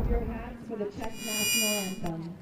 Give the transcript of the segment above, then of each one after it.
up your hats for the Czech national anthem.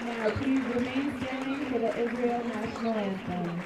Now please remain standing for the Israel national anthem.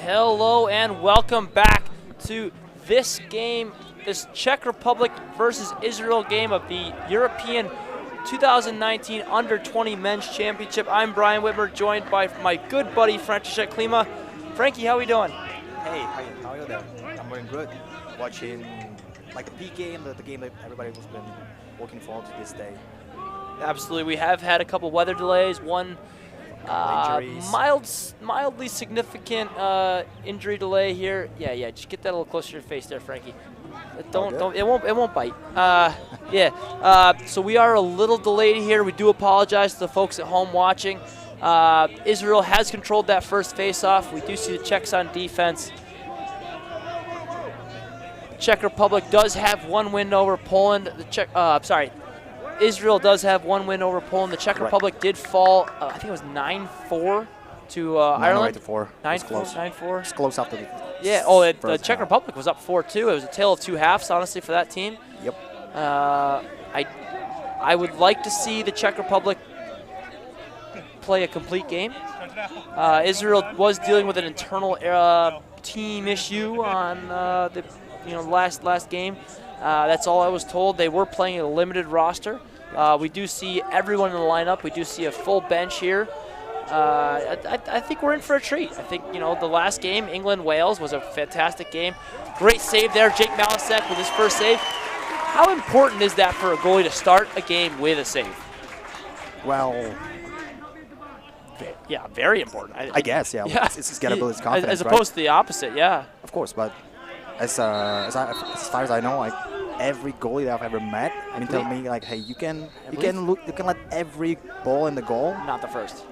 Hello and welcome back to this game, this Czech Republic versus Israel game of the European 2019 Under-20 Men's Championship. I'm Brian Whitmer, joined by my good buddy František Klima. Frankie, how are we doing? Hey, how are you there? I'm doing good. Watching like the peak game, the game that everybody has been looking forward to this day. Absolutely, we have had a couple weather delays. One mildly significant injury delay here. Yeah. Just get that a little closer to your face there, Frankie. Don't. It won't bite. So we are a little delayed here. We do apologize to the folks at home watching. Israel has controlled that first face-off. We do see the Czechs on defense. The Czech Republic does have one win over Poland. Israel does have one win over Poland. The Czech Republic did fall, I think it was 9-4 to Ireland. 9-4. 9-4. It's close after the the Czech Republic was up 4-2. It was a tale of two halves, honestly, for that team. Yep. I would like to see the Czech Republic play a complete game. Israel was dealing with an internal team issue on the last game. That's all I was told. They were playing a limited roster. We do see everyone in the lineup. We do see a full bench here. I think we're in for a treat. I think, the last game, England-Wales, was a fantastic game. Great save there, Jake Malasek with his first save. How important is that for a goalie to start a game with a save? Well, yeah, very important. I guess, yeah. It's got to build his confidence, as opposed to the opposite, yeah. Of course, but as far as I know, like every goalie that I've ever met, tell me like, hey, you can let every ball in the goal. Not the first.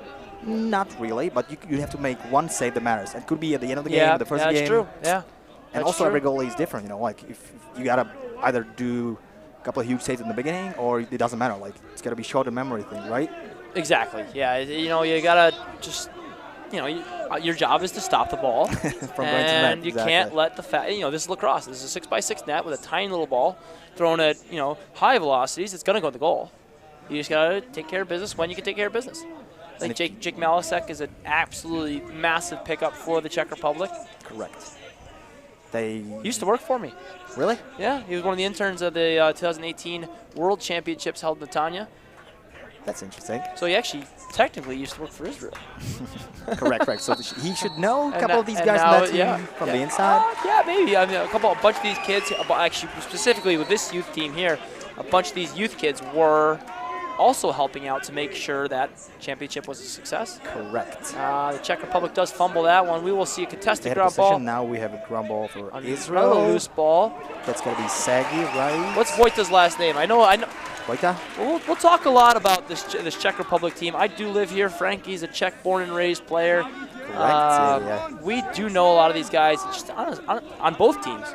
Not really, but you have to make one save that matters. It could be at the end of the game, the first game. That's true. Yeah. And also every goalie is different. Like if you gotta either do a couple of huge saves in the beginning, or it doesn't matter. Like it's gotta be short memory thing, right? Exactly. Yeah. You gotta just. Your job is to stop the ball, from and you can't let the this is lacrosse. This is a 6x6 net with a tiny little ball thrown at high velocities. It's gonna go in the goal. You just gotta take care of business when you can take care of business. I think Jake Malasek is an absolutely massive pickup for the Czech Republic. Correct. He used to work for me. Really? Yeah, he was one of the interns of the 2018 World Championships held in Netanya. That's interesting. So he actually technically used to work for Israel. Correct. So he should know a couple of these guys on that team from the inside? Maybe. A bunch of these kids, actually specifically with this youth team here, a bunch of these youth kids were also helping out to make sure that championship was a success. Correct. The Czech Republic does fumble that one. We will see a contested ground ball. Now we have a ground ball for Israel. Another loose ball. That's going to be Sagi, right? What's Vojta's last name? I know. Vojta? We'll talk a lot about this Czech Republic team. I do live here. Frankie's a Czech born and raised player. Correct. We do know a lot of these guys just on both teams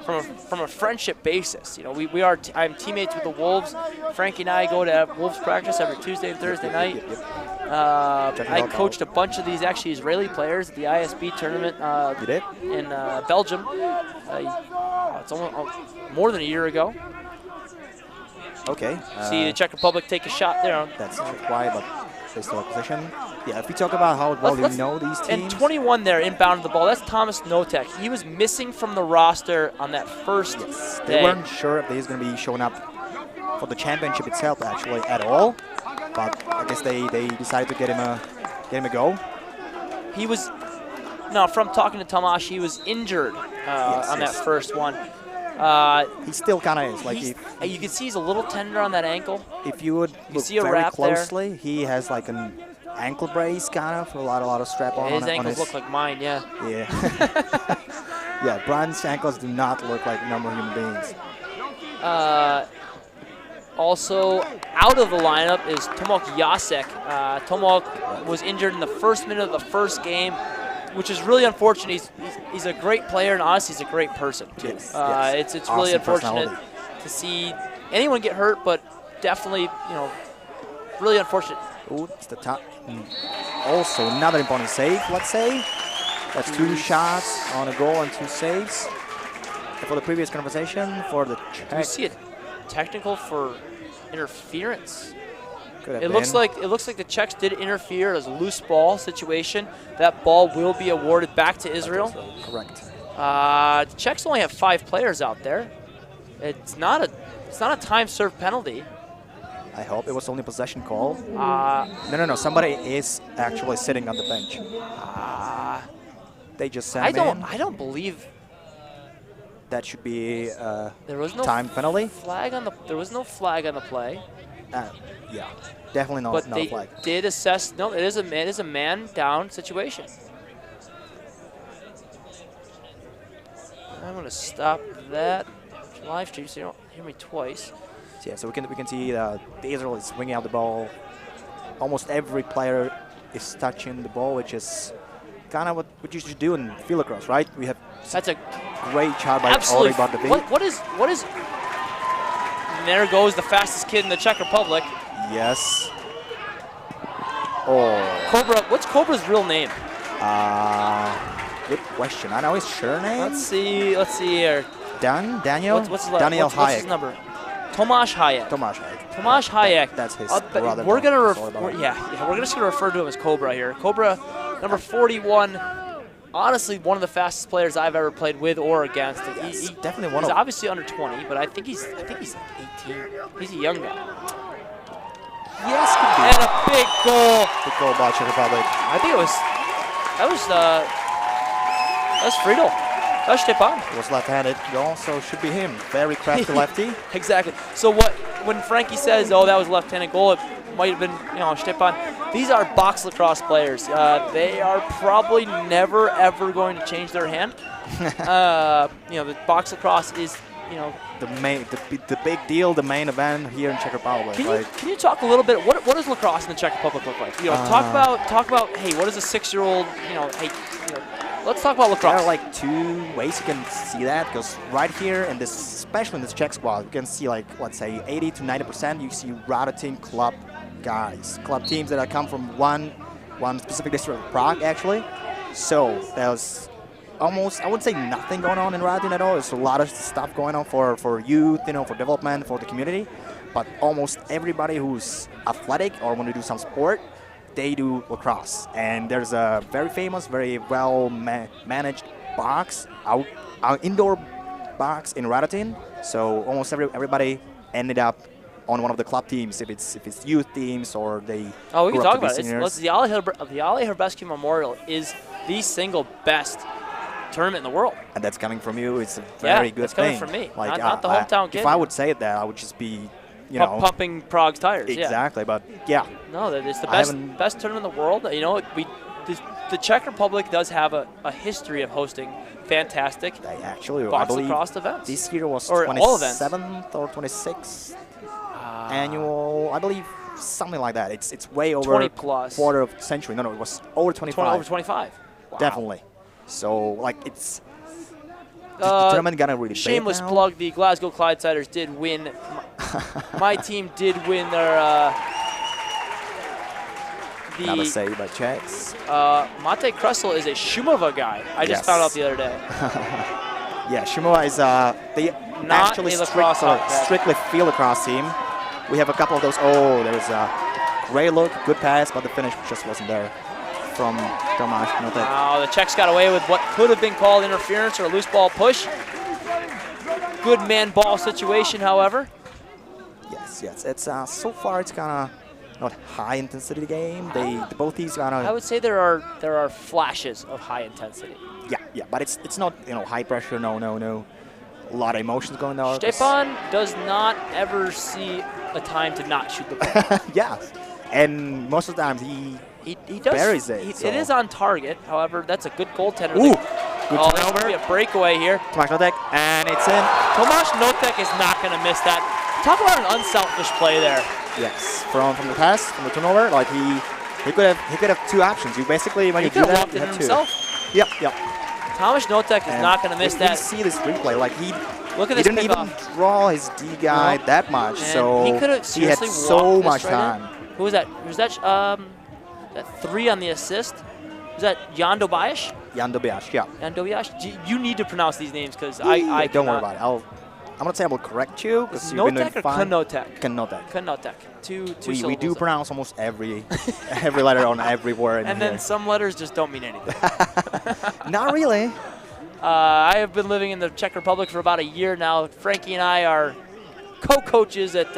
from a friendship basis. I'm teammates with the Wolves. Frankie and I go to Wolves practice every Tuesday and Thursday night. I coached a bunch of these actually Israeli players at the ISB tournament in Belgium. It's almost more than a year ago. Okay. See the Czech Republic take a shot there. That's why, but they still have possession. Yeah, if we talk about how well you know these teams. And 21 there, inbound the ball. That's Thomas Notek. He was missing from the roster on that first day. They weren't sure if he's going to be showing up for the championship itself, actually, at all. But I guess they decided to get him a go. He was, from talking to Tomáš, he was injured on that first one. He still kind of is. You can see he's a little tender on that ankle. If you would look very closely, he has like an ankle brace kind of, a lot of strap on. His ankles look like mine, yeah. Yeah. Yeah, Brian's ankles do not look like normal human beings. Also, out of the lineup is Tomok Jacek. Tomok was injured in the first minute of the first game, which is really unfortunate. He's a great player, and honestly, he's a great person, too. Yes. It's really unfortunate to see anyone get hurt, but definitely, really unfortunate. Ooh, it's the top. Also, another important save, let's say. That's 2 shots on a goal and 2 saves. For the previous conversation, for the Czech. Do you see a technical for interference? Could have It looks like the Czechs did interfere as a loose ball situation. That ball will be awarded back to Israel. Correct. The Czechs only have 5 players out there. It's not a time served penalty. I hope it was only possession call. No. Somebody is actually sitting on the bench. They just sent him in. I don't believe That should be there was no time penalty. There was no flag on the play. Yeah, definitely not. But not they a flag. did assess. No, it is a man down situation. I'm gonna stop that live stream so you don't hear me twice. Yeah, so we can see the Israel is swinging out the ball. Almost every player is touching the ball, which is kind of what you should do in field lacrosse, right? We have That's a great job by absolutely. Ori Bardavi. What is? And there goes the fastest kid in the Czech Republic. Yes. Oh. Cobra. What's Cobra's real name? Good question. I know his surname. Let's see here. Daniel. What's his, Daniel what's his number? Tomasz Hayek. Tomasz Hayek. Tomasz Hayek. That's his brother. We're just gonna refer to him as Cobra here. Cobra, number 41. Honestly, one of the fastest players I've ever played with or against. Yes, definitely one he's of. obviously under 20, but I think he's 18. He's a young guy. Yes, could be. And a big goal. Big goal by Czech Republic. I think that was Friedel. That was Stepan. It was left-handed goal, so should be him. Very crafty lefty. Exactly. So when Frankie says, "Oh, that was left-handed goal," it might have been Stepan. These are box lacrosse players. They are probably never ever going to change their hand. The box lacrosse is the big deal, the main event here in Czech Republic. Can you talk a little bit? What does lacrosse in the Czech Republic look like? Talk about. Hey, what does a 6-year-old? Let's talk about lacrosse. There are like 2 ways you can see that, because right here in this, especially in this Czech squad, you can see like, let's say 80 to 90%. You see Rada team club guys, club teams that come from one specific district of Prague actually. So there's almost, I would say, nothing going on in Rada team at all. There's a lot of stuff going on for youth, for development, for the community. But almost everybody who's athletic or want to do some sport, they do lacrosse. And there's a very famous, very well managed box, indoor box in Radatin. So almost everybody ended up on one of the club teams, if it's youth teams or they. Oh, we can talk about it. The Ali Herbescu Memorial is the single best tournament in the world. And that's coming from you. It's a very good thing. That's coming from me. Like, not the hometown kid. If I would say that, I would just be, pumping Prague's tires. Exactly, but yeah. No, it's the best tournament in the world. The Czech Republic does have a history of hosting fantastic box lacrosse events. This year was 27th or 26th annual, I believe, something like that. It's way over 20 plus quarter of century. No, it was over 25. Over 25. Wow. Definitely. So it's the tournament got a really shameless now. Plug. The Glasgow Clydesiders did win. My team did win their. Another save by Czechs. Mate Kressel is a Shumova guy. I just found out the other day. Yeah, Shumova is they not actually strictly field lacrosse team. We have a couple of those. Oh, there's a great look, good pass, but the finish just wasn't there from Tomáš Notek. Oh, the Czechs got away with what could have been called interference or a loose ball push. Good man-ball situation, however. Yes. It's so far it's kind of not high intensity game. Both teams kind of. I would say there are flashes of high intensity. Yeah, but it's not high pressure. No. A lot of emotions going on. Stepan does not ever see a time to not shoot the ball. Yeah, and most of the times he does, buries it. It is on target. However, that's a good goaltender. Ooh, good turnover. That's going to be a breakaway here. Tomáš Notek, and it's in. Tomáš Notek is not going to miss that. Talk about an unselfish play there. Yes, from the pass, from the turnover, like he could have 2 options. You basically when you do that, you have 2. Himself. Yep. Tomáš Notek is not going to miss that. You see this replay, like he didn't even draw his D guy that much, and so he had so much time. Who was that? Was that that 3 on the assist? Was that Jan Dobiasz? Jan Dobiasz, yeah. Jan Dobiasz. You need to pronounce these names because I don't worry about it. I'm gonna say I will correct you because you've been doing Knotek or fine. Knotek? Knotek. Knotek. Two We syllables. do pronounce almost every letter on every word. And then some letters just don't mean anything. Not really. I have been living in the Czech Republic for about a year now. Frankie and I are co-coaches at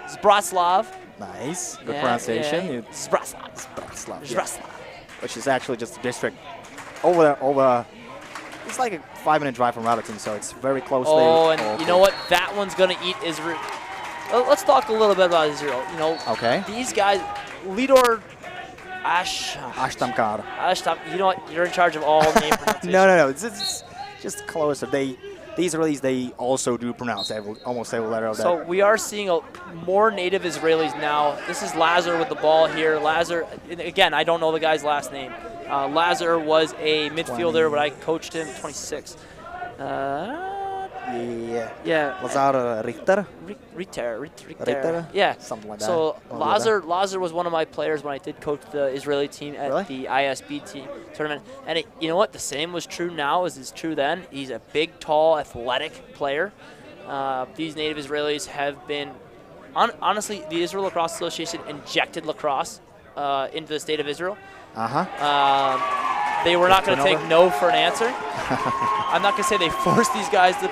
Zbraslav. Nice. Good Yeah, pronunciation. yeah. You- Zbraslav. Zbraslav, yeah. Zbraslav. Which is actually just a district over. It's like a 5-minute drive from Rotterdam, so it's very close. Oh, there. and you know what? That one's going to eat Israel. Let's talk a little bit about Israel. You know, Okay. these guys, Lidor Ashtamkar. Ashtam, you know what? You're in charge of all name pronunciation. No. It's just closer. These Israelis, they also do pronounce almost every letter of that. So we are seeing more native Israelis now. This is Lazar with the ball here. Lazar, again, I don't know the guy's last name. Lazar was a midfielder, but I coached him 26. Yeah. Lazar Richter. Richter. Yeah. Something like that. So Something like Lazar was one of my players when I did coach the Israeli team at Really? the ISB team tournament. And you know what? The same was true now as is true then. He's a big, tall, athletic player. These native Israelis have been, honestly, the Israel Lacrosse Association injected lacrosse into the state of Israel. They were not going to take no for an answer. I'm not going to say they forced these guys to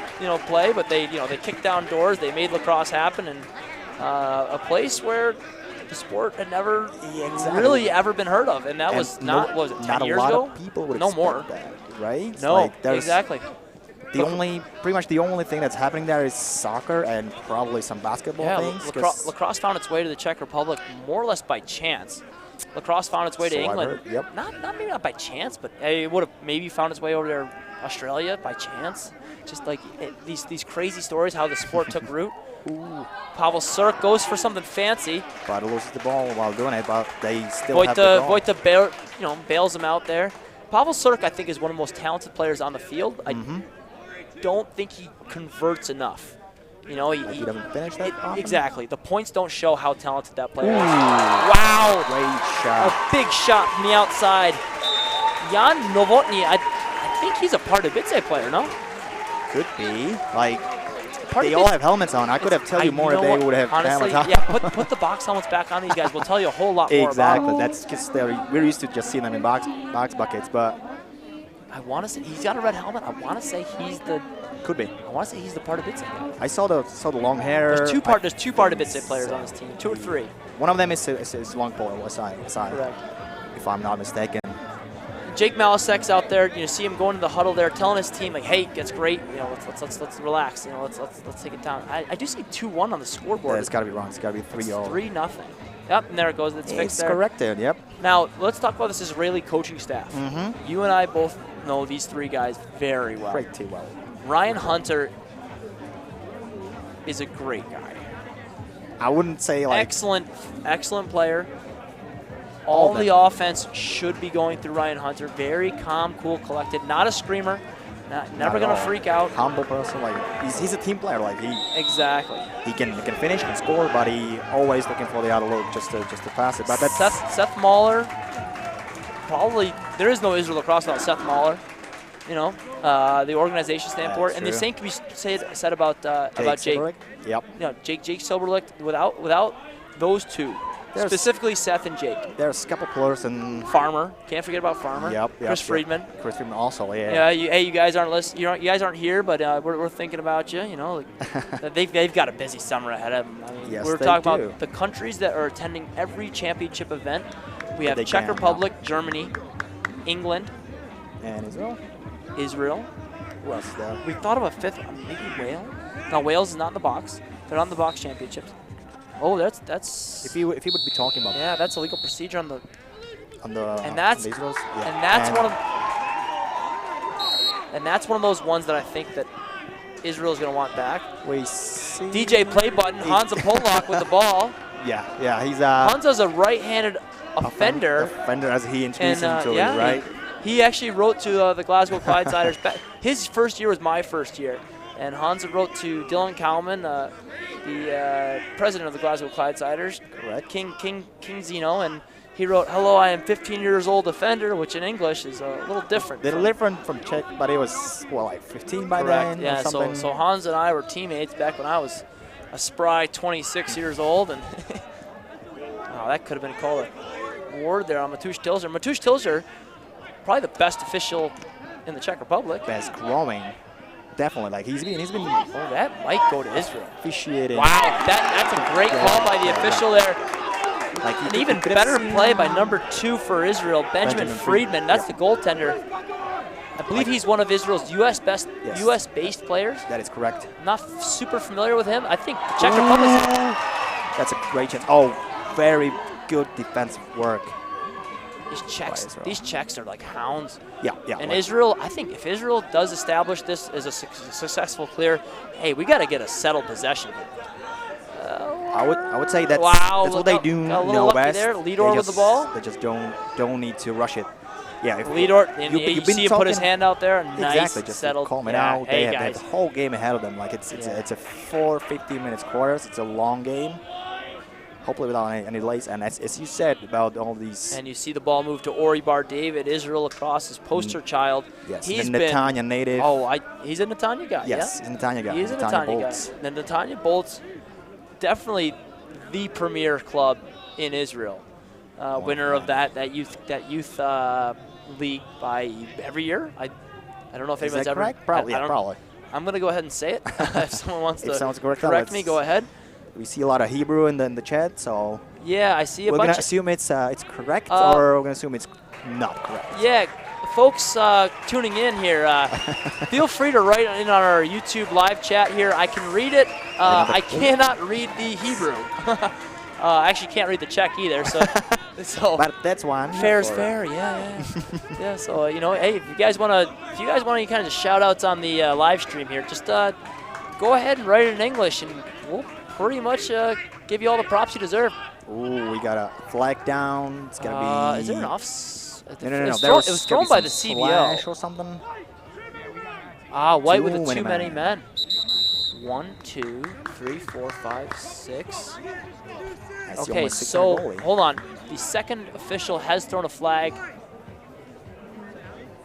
play, but they kicked down doors. They made lacrosse happen, and a place where the sport had never really ever been heard of, and that And was not what was it 10 not years a lot ago? of people would No expect more. that, right? No, Like, there's exactly. pretty much the only thing that's happening there is soccer and probably some basketball Yeah, things. 'cause lacrosse found its way to the Czech Republic more or less by chance. Lacrosse found its way to So I've England. heard, yep. Maybe not by chance, but it would have maybe found its way over to Australia by chance. Just like these crazy stories how the sport took root. Ooh. Pavel Sirk goes for something fancy. But loses the ball while doing it, but they still have the ball. Vojta bails him out there. Pavel Sirk, I think, is one of the most talented players on the field. I don't think he converts enough. He doesn't finish that often? exactly. The points don't show how talented that player is. Ooh. Wow. Great shot. A big shot from the outside. Jan Novotny, I think he's a Pardubice player, no? Could be. Like, they Pardubice- all have helmets on. I could have tell you more if they would have honestly, helmets on. yeah, put the box helmets back on these guys. We'll tell you a whole lot more about Exactly. them. That's because we're used to just seeing them in box buckets, but I want to say he's got a red helmet. I want to say he's the could be. the Pardubice guy. I saw the long hair. There's two Pardubice players on this team, 2 or 3. One of them is long pole aside, Correct. if I'm not mistaken. Jake Malisek's out there. You see him going to the huddle there, telling his team like, "Hey, that's great. Let's relax. Let's take it down." I do see 2-1 on the scoreboard. It's got to be wrong. It's got to be 3-0. 3-0. Yep, and there it goes. It's fixed It's there. corrected. Yep. Now let's talk about this Israeli coaching staff. Mm-hmm. You and I both know these 3 guys very well. Pretty well. Ryan Hunter is a great guy. I wouldn't say like Excellent player. All the offense should be going through Ryan Hunter. Very calm, cool, collected. Not a screamer. Never going to freak out. Humble person. Like he's a team player. Like Exactly. he can finish, can score, but he always looking for the other look just to pass it. But that's Seth Mahler. Probably there is no Israel Lacrosse without Seth Mahler. The organization standpoint, That's and the true. same can be said about Jake. Silverlick. Yep. Jake Silverlick. Without those two, There's- specifically Seth and Jake. There's a couple players and Farmer, can't forget about Farmer. Yep. Chris Friedman. Chris Friedman also. Yeah. Yeah, you guys aren't listening. You guys aren't here, but we're thinking about you. They've got a busy summer ahead of them. I mean, Yes, we're they talking do. about the countries that are attending every championship event. We have They Czech can, Republic, Germany, England, And Israel. Israel. Who else is there? We thought of a 5th, maybe Wales. No, Wales is not in the box. They're not in the box championships. Oh, that's. If he would be talking about Yeah, that's a legal procedure on the. on the And that's on the Israels, yeah. and that's one of those ones that I think that Israel's going to want back. we see DJ play button, Hansa Polak with the ball. Yeah, he's Hansa's a right-handed offender. Offender as he introduced him to yeah, it, right? He actually wrote to the Glasgow Clydesiders. His first year was my first year. And Hansa wrote to Dylan Kalman, the president of the Glasgow Clydesiders, Correct. King Zeno, and He wrote, "Hello, I am 15 years old defender," which in English is a little different. They're different from Czech, but it was, well, like 15 by Correct. then Yeah, or something. so Hans and I were teammates back when I was a spry 26 years old, and oh, that could have been called a ward there on Matusz Tilzer. Matusz Tilzer, probably the best official in the Czech Republic. Best growing. Definitely. Like he's been Oh, that might go to Israel. officiating. Wow, that's a great call by the official there. Like An even better play by number 2 for Israel, Benjamin Friedman. That's the goaltender. I believe he's one of Israel's U.S.-based players. That is correct. Not super familiar with him. I think the Czech Republic. That's a great chance. Oh, very good defensive work. These Czechs are like hounds. Yeah. And like, Israel, I think if Israel does establish this as a successful clear, hey, we got to get a settled possession here. I would say that's what they do got a little lucky best. there. Lidor with the ball. They just don't need to rush it. Yeah, if Lidor, and you you've been see him put his talking- hand out there. Nice, exactly, just settled. calm it Yeah, out. hey, They have guys. the whole game ahead of them. Like it's a 4 15-minute quarters. It's a long game. Hopefully without any delays. And as you said about all these. And you see the ball move to Ori Bar David, Israel Lacrosse, his poster child. Yes, He's the been Netanya native. Oh, he's a Netanya guy. Yes, yeah? he's a Netanya guy. He's a Netanya Netanya Bolts. guy. The Netanya Bolts, definitely the premier club in Israel. Winner of that youth league by every year. I don't know if Is anybody's that ever. correct? Probably. I don't- Probably. I'm gonna go ahead and say it. If someone wants If to someone's correct, correct me, go ahead. We see a lot of Hebrew in the chat, so Yeah, I see a we're bunch. gonna assume it's correct, Uh, or we're gonna assume it's not correct. Yeah, folks tuning in here, feel free to write in on our YouTube live chat here. I can read it. I cannot read the Hebrew. I actually can't read the Czech either, so But that's one. fair is for- fair. Yeah. Yeah. So hey, if you guys want any kind of shout outs on the live stream here, just go ahead and write it in English, and we'll pretty much give you all the props you deserve. Ooh, we got a flag down. It's gonna be. Is there an off? No. It was There thrown by the some CBO. flash or something. White with Too too many many men. 1, 2, 3, 4, 5, 6. That's the Okay, only 600 so goalie. hold on. The second official has thrown a flag.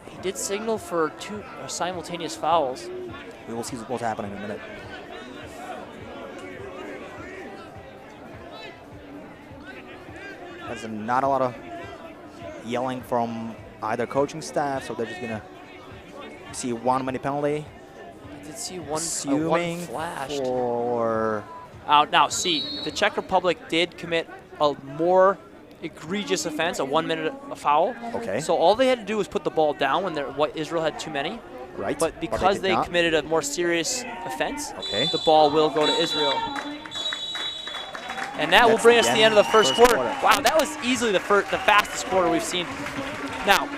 He did signal for 2 simultaneous fouls. We will see what's happening in a minute. There's not a lot of yelling from either coaching staff, so they're just gonna see 1 minute penalty. I did see one Assuming flashed. for Now, see, the Czech Republic did commit a more egregious offense, a 1 minute foul. Okay. So all they had to do was put the ball down when Israel had too many. right, But because did they not. committed a more serious offense, Okay. the ball will go to Israel. And that will That's bring the us to the end end of the first quarter. quarter. Wow, that was easily the fastest quarter we've seen. Now,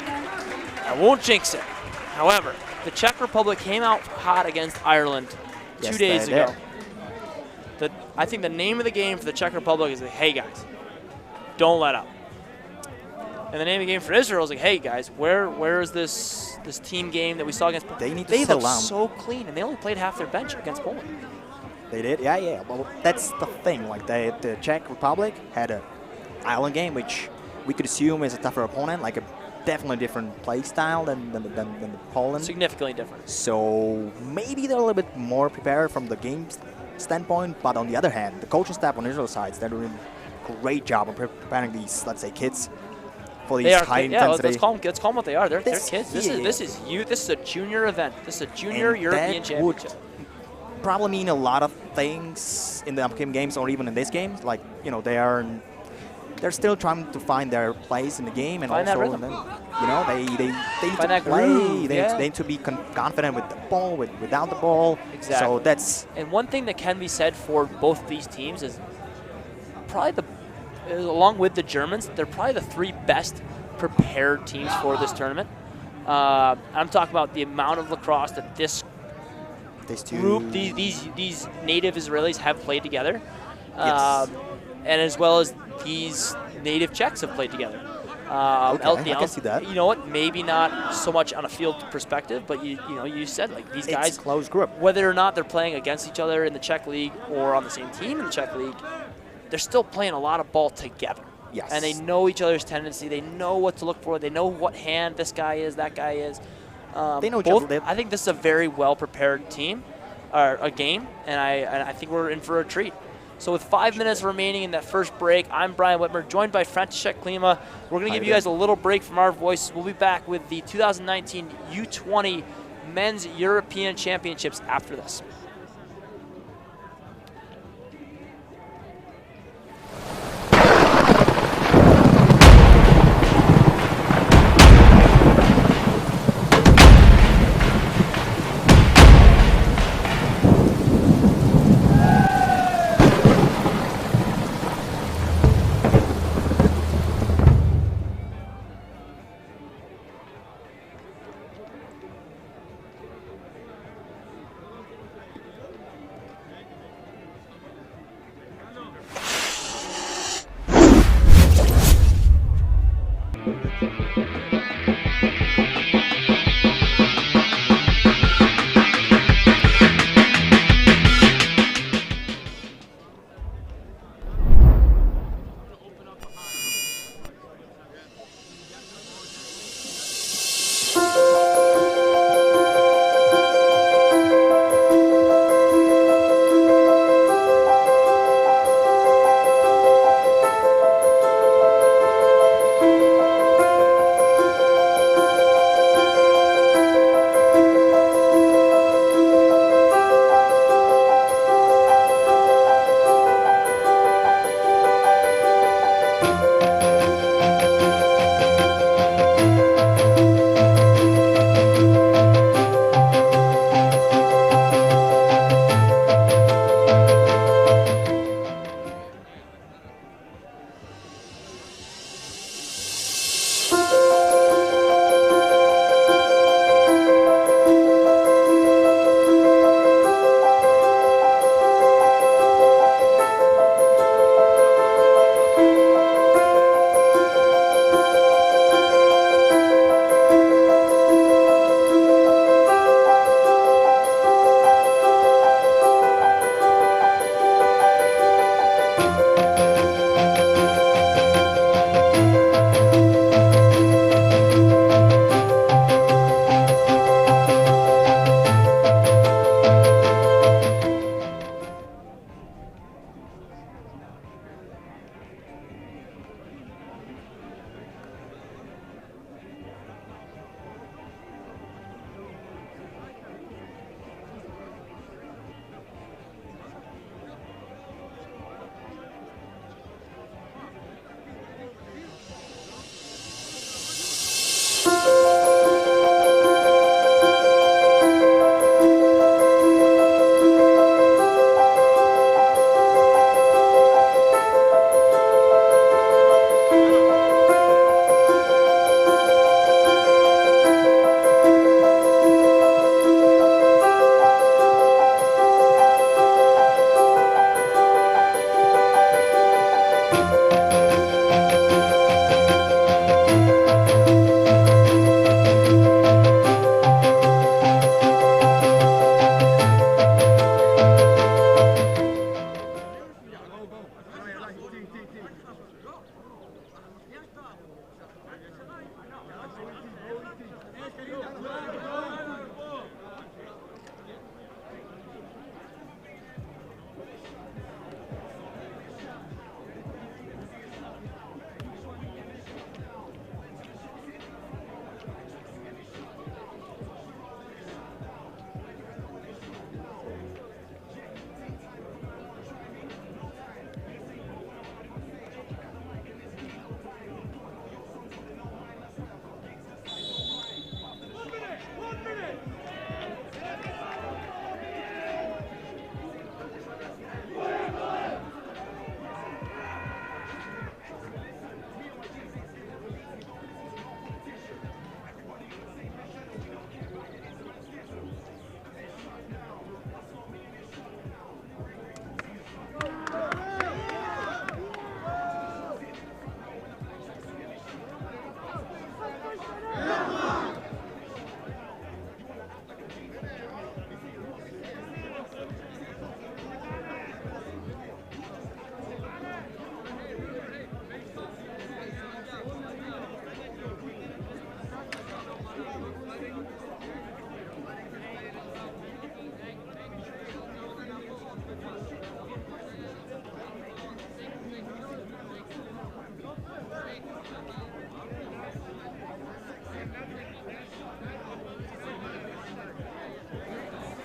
I won't jinx it. However, the Czech Republic came out hot against Ireland 2 Yes, days they ago. did. I think the name of the game for the Czech Republic is like, hey guys, don't let up. And the name of the game for Israel is like, hey guys, where is this team game that we saw against Poland? They need to They settle looked down. so clean, and they only played half their bench against Poland. They did, yeah. Well, that's the thing. Like the Czech Republic had a island game, which we could assume is a tougher opponent, like a definitely different play style than Poland. Significantly different. So maybe they're a little bit more prepared from the game standpoint. But on the other hand, the coaching staff on Israel's side, they're doing a great job of preparing these, let's say, kids for these They are, high yeah, intensity. let's call them what they are. They're This- kids. yeah. This is youth. This is a junior event. This is a junior And European that would championship. probably mean a lot of things in the upcoming games or even in this game. Like, they're still trying to find their place in the game, and Find that also rhythm. and then, they need Find to that play. groove, They yeah. need to be confident with the ball, without the ball. Exactly. So that's And one thing that can be said for both these teams is probably along with the Germans, they're probably the 3 best prepared teams for this tournament. I'm talking about the amount of lacrosse that this these two group, these native Israelis have played together, Yes. and as well as these native Czechs have played together. Okay, I can see that. You know what? Maybe not so much on a field perspective, but you said like these it's guys, close group. whether or not they're playing against each other in the Czech league or on the same team in the Czech league, they're still playing a lot of ball together. Yes. And they know each other's tendency. They know what to look for. They know what hand this guy is, that guy is. They know each both, other. I think this is a very well-prepared team, or a game, and I think we're in for a treat. So with 5 minutes remaining in that first break, I'm Brian Whitmer, joined by František Klima. We're going to give you guys a little break from our voices. We'll be back with the 2019 U20 Men's European Championships after this.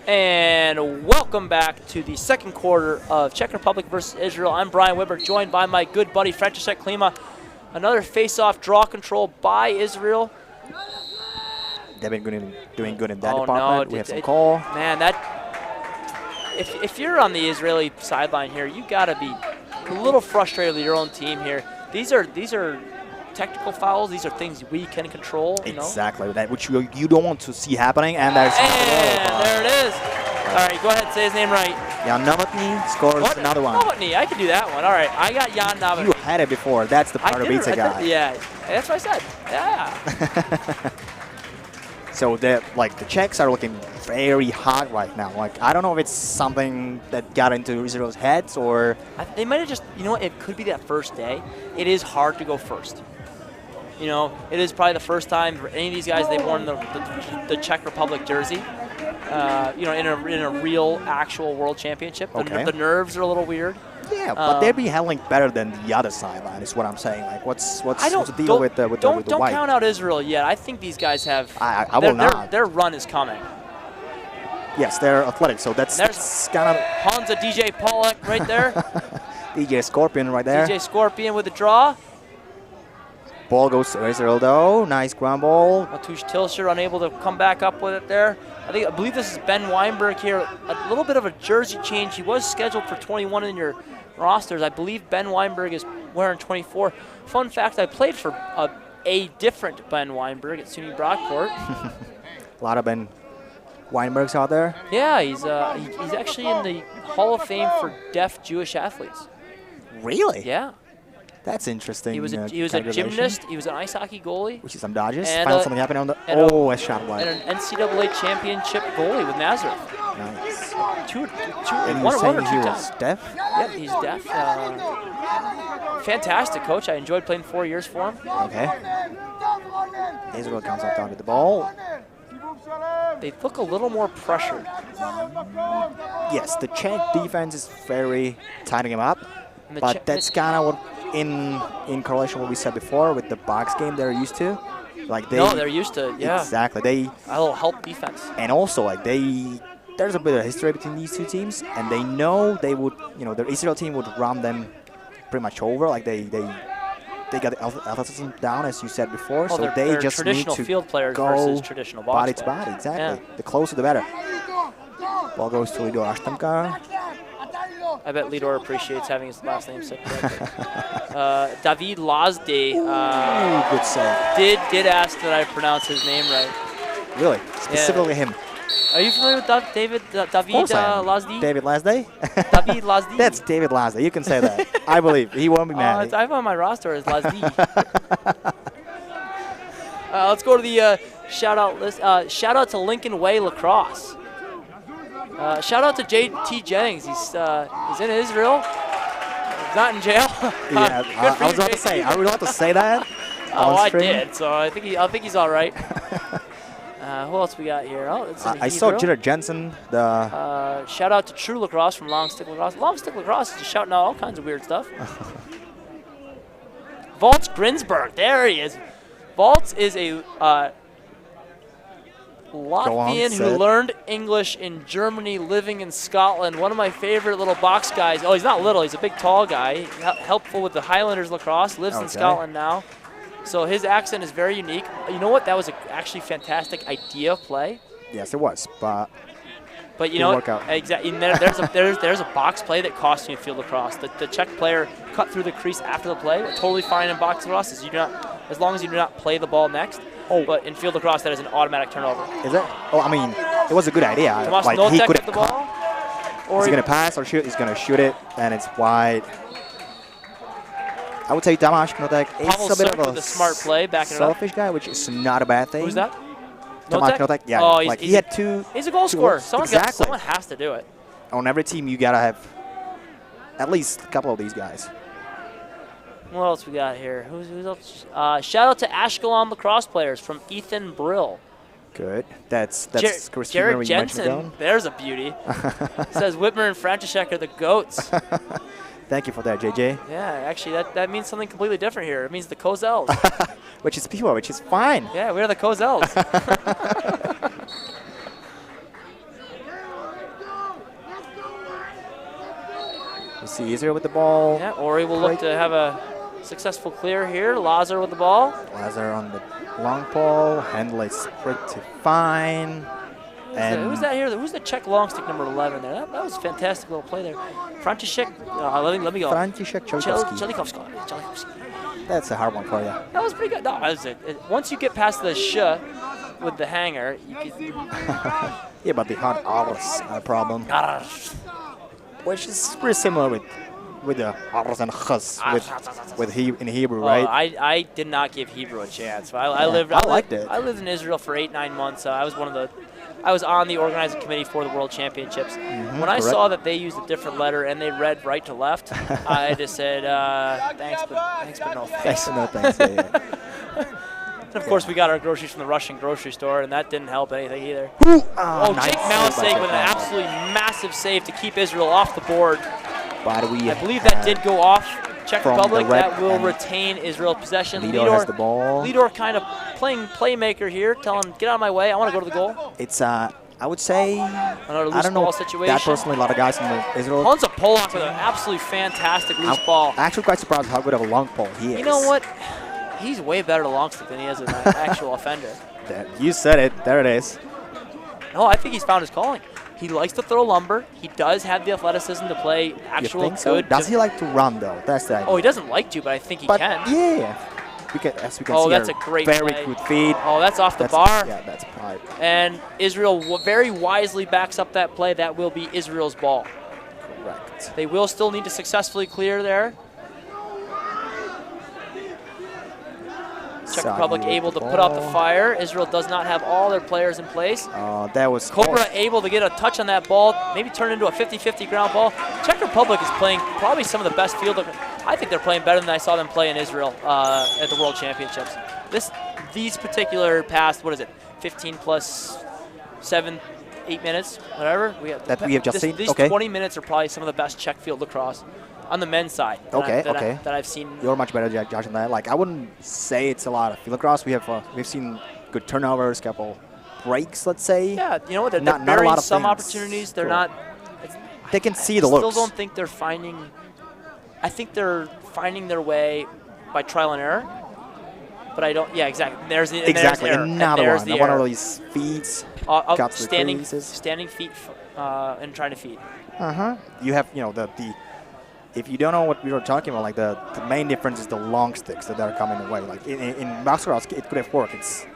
And welcome back to the second quarter of Czech Republic versus Israel. I'm Brian Wibber, joined by my good buddy František Klima. Another face-off draw control by Israel. They've been doing good in that Oh, department. no, We have some call. Man, that if you're on the Israeli sideline here, you got to be a little frustrated with your own team here. These are technical fouls. These are things we can control. Exactly, that which you don't want to see happening. And there's there it is. All right, go ahead, say his name right. Jan Novotny scores another one. Novotny, I can do that one. All right, I got Jan Novotny. You had it before. That's the part of pizza guy. Yeah, that's what I said. Yeah. So the Czechs are looking very hot right now. Like, I don't know if it's something that got into Israel's heads or they might have just, you know what, it could be that first day. It is hard to go first. You know, it is probably the first time for any of these guys they've worn the Czech Republic jersey. You know, in a real, actual World Championship. The nerves are a little weird. Yeah, but they'd be handling better than the other sideline. Is what I'm saying. Like, what's the deal with the white? Don't count out Israel yet. I think these guys have. I will not. Their run is coming. Yes, they're athletic, so that's kind of Hansa DJ Pollack right there. DJ Scorpion right there. DJ Scorpion with the draw. Ball goes to Israel though. Nice ground ball. Matusz Tilsher unable to come back up with it there. I believe this is Ben Weinberg here. A little bit of a jersey change. He was scheduled for 21 in your rosters. I believe Ben Weinberg is wearing 24. Fun fact, I played for a different Ben Weinberg at SUNY Broadcourt. A lot of Ben Weinbergs out there. Yeah, he's actually in the Hall of Fame for deaf Jewish athletes. Really? Yeah. That's interesting. He was a gymnast. He was an ice hockey goalie. Which is some dodges. And Found something happening on the. A shot wide. And an NCAA championship goalie with Nazareth. Nice. One or two he was times. deaf? Yep, he's deaf. Fantastic coach. I enjoyed playing 4 years for him. Okay. Israel comes on top with the ball. They look a little more pressured. Yes, the Czech defense is very tightening him up. But that's kind of what in correlation with what we said before with the box game they're used to. Like they're used to, yeah. Exactly. A little help defense. And also like there's a bit of history between these two teams, and they know they would, the Israel team would run them pretty much over. Like they got the athleticism down, as you said before, so they just need to field players go versus traditional box body to body. Exactly. Yeah. The closer the better. Ball goes to Lidor Ashtamka. I bet Lidor appreciates having his last name said correctly. David Lazde good save. Did ask that I pronounce his name right. Really? Specifically him. Are you familiar with David Lazde? David Lazde? David Lazde. That's David Lazde. You can say that. I believe. He won't be mad. I have on my roster as Lazde. Let's go to the shout-out list. Shout-out to Lincoln Way Lacrosse. Shout out to J.T. Jennings. He's in Israel. He's not in jail. Yeah, I was about to say. Are we allowed to say that? I did. So I think he's all right. Who else we got here? Oh, it's I saw Jitter Jensen. Shout out to True Lacrosse from Long Stick Lacrosse. Long Stick Lacrosse is just shouting out all kinds of weird stuff. Waltz Grinsberg. There he is. Waltz is a Latvian who learned English in Germany, living in Scotland. One of my favorite little box guys. Oh, he's not little. He's a big, tall guy. Helpful with the Highlanders lacrosse. Lives in Scotland now. So his accent is very unique. You know what? That was actually fantastic idea of play. Yes, it was. But you know, exactly. There's a box play that cost you in field lacrosse. The Czech player cut through the crease after the play. Totally fine in box lacrosse as long as you do not play the ball next. But in field lacrosse, that is an automatic turnover. Is it? Oh, I mean, it was a good idea. Like he could have the ball. Or is he going to pass or shoot? He's going to shoot it, and it's wide. I would say Tomáš Knotek is a bit of a smart play, backing selfish guy, which is not a bad thing. Who's that? Tomáš Knotek? Yeah. Oh, he had two. He's a goal scorer. Someone has to do it. On every team, you got to have at least a couple of these guys. What else we got here? Who's else? Shout out to Ashkelon lacrosse players from Ethan Brill. Good. That's Jared Jensen. There's a beauty. Says Whitmer and František are the goats. Thank you for that, JJ. Yeah, actually, that means something completely different here. It means the Cozels. Which is pure, which is fine. Yeah, we're the Cozels. You see Israel with the ball. Yeah, Ori will look to have a successful clear here. Lazar with the ball. Lazar on the long pole. Handle is pretty fine. Who's that here? Who's the Czech long stick number 11 there? That was a fantastic little play there. František, let me go. František Chelikovsky. That's a hard one for you. That was pretty good. No, that was it. Once you get past the with the hanger, you can. Yeah, but the hard R's are a problem. Which is pretty similar with the R's and Ch's in Hebrew, right? I did not give Hebrew a chance. I liked it. I lived in Israel for 8-9 months. I was on the organizing committee for the World Championships. When I saw that they used a different letter and they read right to left, I just said, thanks, but no thanks. Thanks, no thanks. Yeah. And of course, we got our groceries from the Russian grocery store, and that didn't help anything either. Nice Jake Malasek with an absolutely massive save to keep Israel off the board. But I believe that did go off. Czech Republic, that will retain Israel's possession. Lidor has the ball. Lidor kind of playing playmaker here, telling, get out of my way, I want to go to the goal. It's, I would say, another loose I don't know ball situation. that personally, a lot of guys in Israel. Hansa Polak with an absolutely fantastic loose ball. I'm actually quite surprised how good of a long pole he is. You know what? He's way better to long stick than he is as an actual offender. You said it. There it is. No, I think he's found his calling. He likes to throw lumber. He does have the athleticism to play actual you think so? good. Does he like to run, though? That's the idea. Oh, he doesn't like to, but I think he can. Yeah. As we can see, that's a great very play. good feed. Oh, that's off the bar. Yeah, that's pipe. And Israel very wisely backs up that play. That will be Israel's ball. Correct. They will still need to successfully clear there. Czech Republic able to put out the fire. Israel does not have all their players in place. That was Cobra able to get a touch on that ball, maybe turn into a 50-50 ground ball. Czech Republic is playing probably some of the best field. I think they're playing better than I saw them play in Israel at the World Championships. These particular past, 15 plus 7, 8 minutes, whatever. We have just seen. These 20 minutes are probably some of the best Czech field lacrosse on the men's side that I've seen. You're much better judging that. Like, I wouldn't say it's a lot of field lacrosse. We've seen good turnovers, couple breaks, let's say. Yeah, you know what? They're burying some opportunities. They're not. They can see the looks. I still don't think they're finding. I think they're finding their way by trial and error. But I don't. Yeah, exactly. There's the another one. One of these feeds. Standing feet and trying to feed. You have if you don't know what we were talking about, like the main difference is the long sticks that are coming away. Like in lacrosse, it could have worked. It's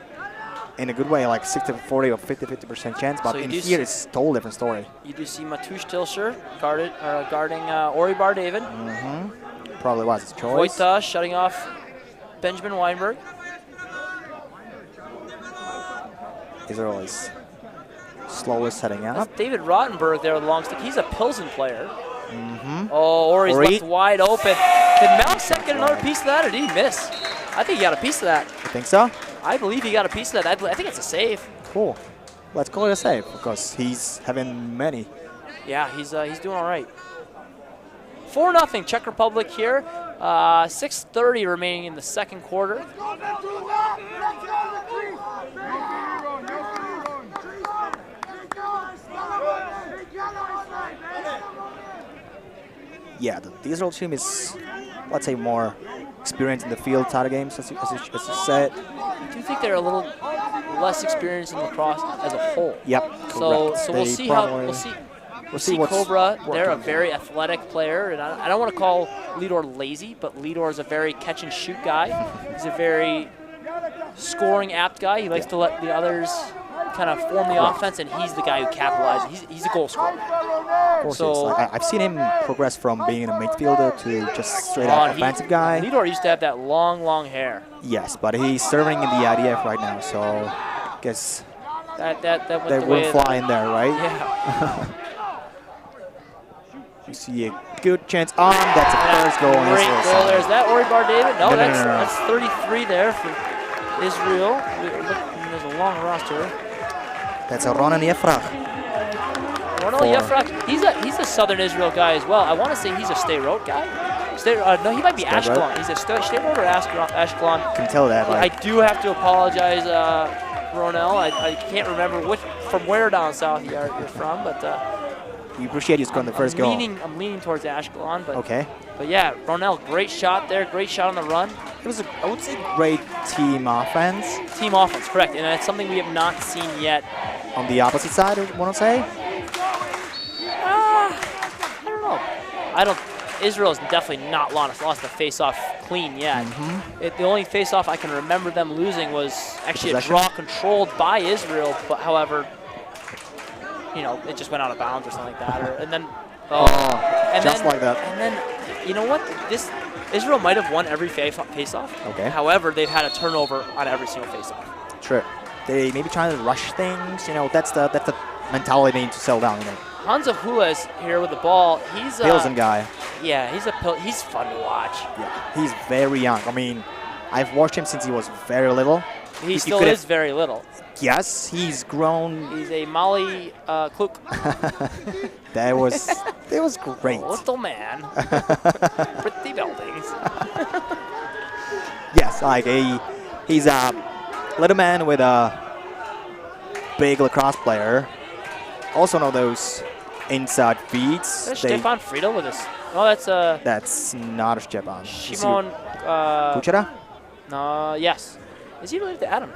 in a good way, like 60-40 or 50-50% chance. But in here, it's a totally different story. You do see Matusz Tilsher guarding Ori Bar David. Probably was his choice. Wojta shutting off Benjamin Weinberg. Israel is slowly setting up. That's David Rottenberg there with the long stick. He's a Pilsen player. Oh, Ori's left wide open. Did Malasek get another piece of that, or did he miss? I think he got a piece of that. You think so? I believe he got a piece of that. I think it's a save. Cool. Let's call it a save because he's having many. Yeah, he's doing all right. 4-0 Czech Republic here. 6:30 remaining in the second quarter. Yeah, the Israel team is, let's say, more experienced in the field side of games, as you said. I do think they're a little less experienced in lacrosse as a whole. Yep. So we'll see We'll see Cobra. They're a very athletic player, and I don't want to call Lidor lazy, but Lidor is a very catch and shoot guy. He's a very scoring apt guy. He likes to let the others kind of form the offense, and he's the guy who capitalizes. He's a goal scorer. So I've seen him progress from being a midfielder to just straight up offensive guy. Lidor used to have that long hair. Yes, but he's serving in the IDF right now, so I guess that won't fly in there, right? Yeah. You see a good chance on. That's a first goal. Great goal. There's that Ori Bar David. No, that's 33 there for Israel. There's a long roster. That's a Ronan Yefrach. Ronan Yefrach. He's a Southern Israel guy as well. I want to say he's a Sderot guy. No, he might be Ashkelon. He's a Sderot or Ashkelon. Can tell that. I do have to apologize, Ronel. I can't remember from where down south you're from, but. we appreciate you scoring the first goal. I'm leaning towards Ashkelon, but Okay. But yeah, Ronell, great shot there, great shot on the run. It was, I would say, great team offense. Team offense, correct, and that's something we have not seen yet. On the opposite side, I want to say? I don't know. Israel's definitely not lost the face-off clean yet. The only face-off I can remember them losing was actually a draw controlled by Israel, but however, you know, it just went out of bounds or something like that. And then, like that. And then, you know what? Israel might have won every face-off. Okay. However, they've had a turnover on every single face-off. True. They maybe trying to rush things. You know, that's the mentality they need to settle down. You know. Hansa Hula is here with the ball. He's a Pilsen guy. Yeah, he's fun to watch. Yeah, he's very young. I mean, I've watched him since he was very little. He still is very little. Yes, he's grown. He's a Molly Kluk. That was great. Little man. Pretty buildings. Yes, like he's a little man with a big lacrosse player. Also know those inside feeds. That's Stefan Friedel with us. No, that's not a Stepan. Shimon Kuchera? No, yes. Is he related to Adam?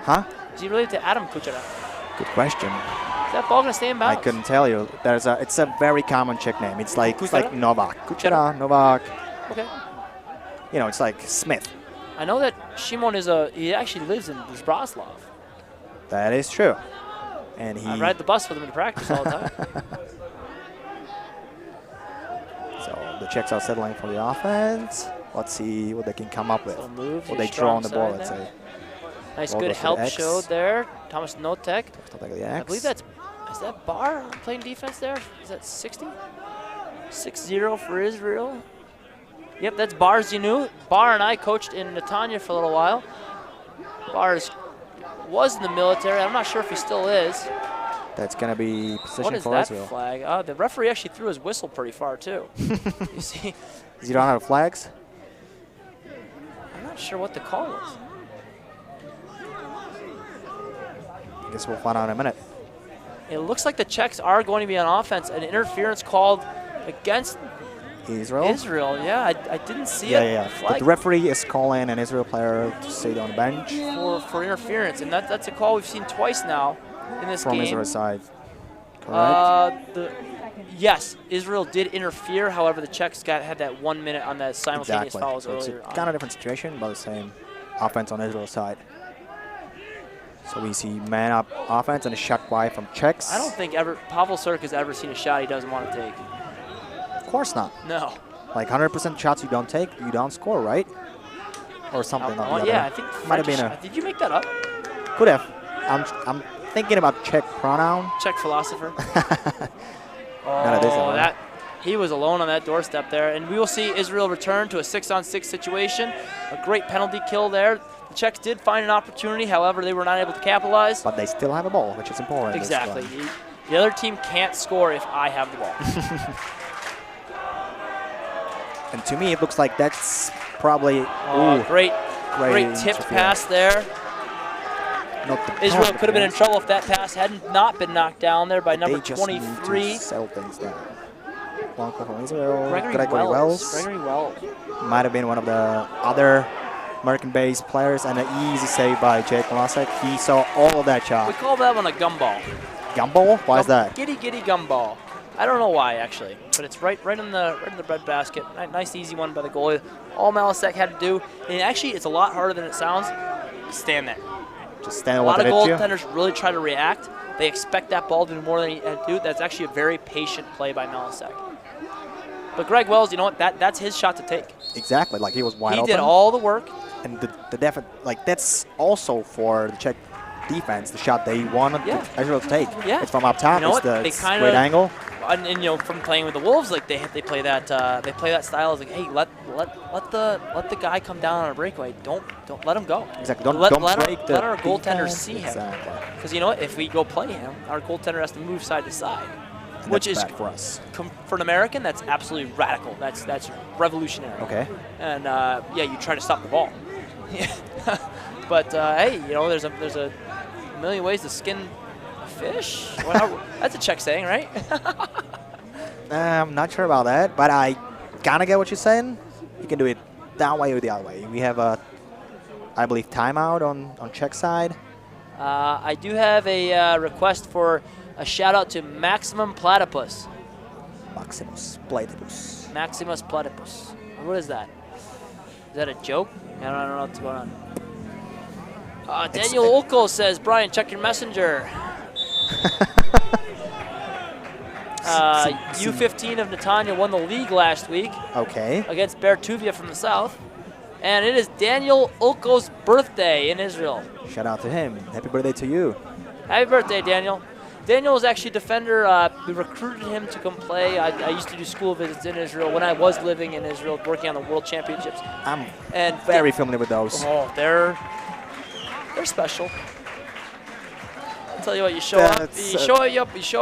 Huh? Is he related to Adam Kuchera? Good question. Is that ball gonna stay in bounds? I couldn't tell you. It's a very common Czech name. It's like Novak. Kuchera, Novak. Okay. You know, it's like Smith. I know that Shimon he actually lives in Zbraslav. That is true. And I ride the bus with him to practice all the time. So the Czechs are settling for the offense. Let's see what they can come up with. What they draw on the ball, let's say. Nice, good help showed there. Thomas Notek. I believe is that Bar playing defense there? Is that 60? 6-0 for Israel. Yep, that's Bar Zinu. Bar and I coached in Netanya for a little while. Bar was in the military. I'm not sure if he still is. That's going to be position for Israel. What is that flag? The referee actually threw his whistle pretty far, too. You see? Does he don't have flags? I'm not sure what the call was. I guess we'll find out in a minute. It looks like the Czechs are going to be on offense. An interference called against Israel, yeah. I didn't see it. Yeah. But the referee is calling an Israel player to sit on the bench. For interference, and that's a call we've seen twice now in this game. From Israel's side, correct? Yes, Israel did interfere. However, the Czechs had that 1 minute on that simultaneous fouls earlier. It's kind of different situation, but the same offense on Israel's side. So we see man-up offense and a shot wide from Czechs. I don't think Pavel Sirk has ever seen a shot he doesn't want to take. Of course not. No. Like 100% shots you don't take, you don't score, right? Or something like that. Yeah, I think might have been did you make that up? Could have. I'm thinking about Czech pronoun. Czech philosopher. He was alone on that doorstep there, and we will see Israel return to a 6-on-6 situation. A great penalty kill there. The Czechs did find an opportunity, however, they were not able to capitalize. But they still have a ball, which is important. Exactly. The other team can't score if I have the ball. And to me, it looks like that's probably great tipped pass there. Israel could have been in trouble if that pass had not been knocked down there by number 23. Need to settle things down. Long call from Israel. Gregory Wells. Might have been one of the other American-based players, and an easy save by Jake Malasek. He saw all of that shot. We call that one a gumball. Gumball? Why is that? Giddy gumball. I don't know why actually, but it's right in the bread basket. Nice easy one by the goalie. All Malasek had to do, and actually it's a lot harder than it sounds. Stand there. Just stand. A lot of goaltenders really try to react. They expect that ball to do more than he had to do. That's actually a very patient play by Malasek. But Greg Wells, you know what? That's his shot to take. Exactly. Like he was wide open. He did all the work. And that's also for the Czech defense, the shot they wanted Israel to take. Yeah. It's from up top. You know it's the great angle. And you know, from playing with the Wolves, like they play that style of like, hey, let the guy come down on a breakaway. Don't let him go. Exactly. Don't break let our goaltenders see him. Exactly. Because you know what? If we go play him, our goaltender has to move side to side. And which that's is bad for us. For an American, that's absolutely radical. That's revolutionary. Okay. And you try to stop the ball. But hey, you know, there's a million ways to skin a fish? Well, that's a Czech saying, right? I'm not sure about that, but I kind of get what you're saying. You can do it that way or the other way. We have a, I believe, timeout on Czech side. I do have a request for a shout out to Maximum Platypus. Maximus Platypus. Maximus Platypus. What is that? Is that a joke? I don't know what's going on. Daniel Olko says, Brian, check your messenger. U15 of Netanya won the league last week. Okay. Against Bertuvia from the south. And it is Daniel Olko's birthday in Israel. Shout out to him. Happy birthday to you. Happy birthday, Daniel. Daniel was actually a defender. We recruited him to come play. I used to do school visits in Israel when I was living in Israel, working on the World Championships. I'm and very familiar with those. Oh, they're special. I'll tell you what, you show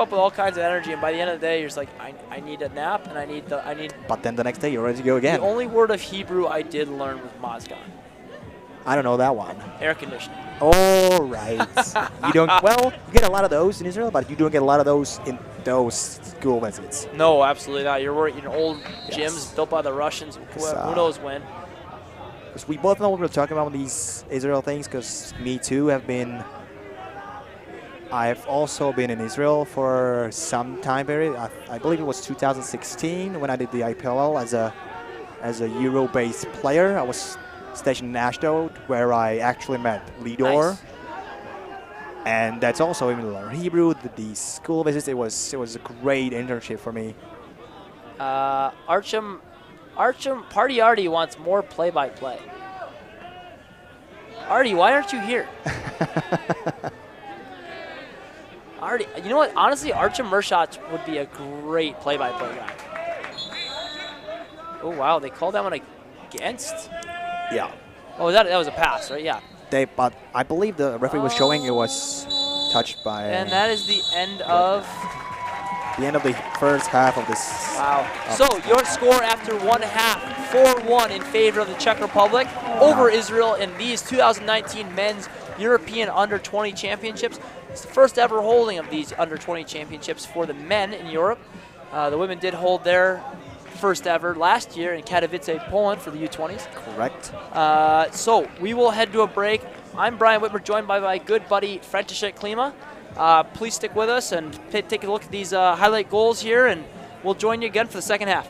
up with all kinds of energy, and by the end of the day, you're just like, I need a nap, and I need. But then the next day, you're ready to go again. The only word of Hebrew I did learn was mazgan. I don't know that one. Air conditioning. All right. You don't. Well, you get a lot of those in Israel, but you don't get a lot of those in those school visits. No, absolutely not. You're working in old gyms Yes. built by the Russians. Who knows when? Because we both know what we're talking about with these Israel things. Because me too have been. I've also been in Israel for some time period. I believe it was 2016 when I did the IPL as a Euro-based player. I was stationed in Ashdod, where I actually met Lidor. Nice. And that's also even learn Hebrew. The school visits, it was a great internship for me. Archam Party Artie wants more play-by-play. Artie, why aren't you here? Artie, you know what? Honestly, Archam Mershot would be a great play-by-play guy. Oh wow, they called that one against. Yeah. Oh, that was a pass, right? Yeah. But I believe the referee was showing it was touched by. And that is the end of. The end of the first half of this. Wow. So your score after one half, 4-1 in favor of the Czech Republic over Israel in these 2019 Men's European Under-20 Championships. It's the first ever holding of these Under-20 Championships for the men in Europe. The women did hold their first ever last year in Katowice, Poland for the U20s. Correct. So we will head to a break. I'm Brian Whitmer, joined by my good buddy František Klima. Please stick with us and take a look at these highlight goals here, and we'll join you again for the second half.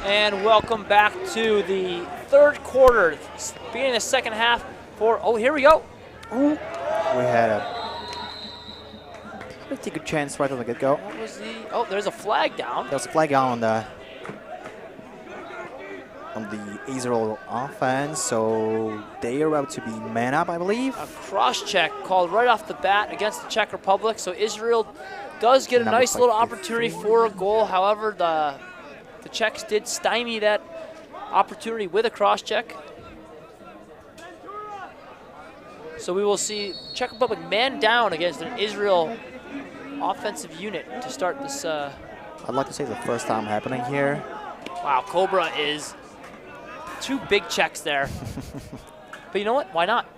And welcome back to the third quarter, beginning the second half for, oh, here we go. Ooh. We had a pretty good chance right on the get-go. What was the, oh, there's a flag down. There's a flag on the Israel offense, so they are about to be man up, I believe. A cross check called right off the bat against the Czech Republic, so Israel does get a nice little opportunity for a goal. However, the Czechs did stymie that opportunity with a cross check. So we will see Czech Republic man down against an Israel offensive unit to start this. I'd like to say it's the first time happening here. Wow, Cobra is two big Czechs there. But you know what? Why not?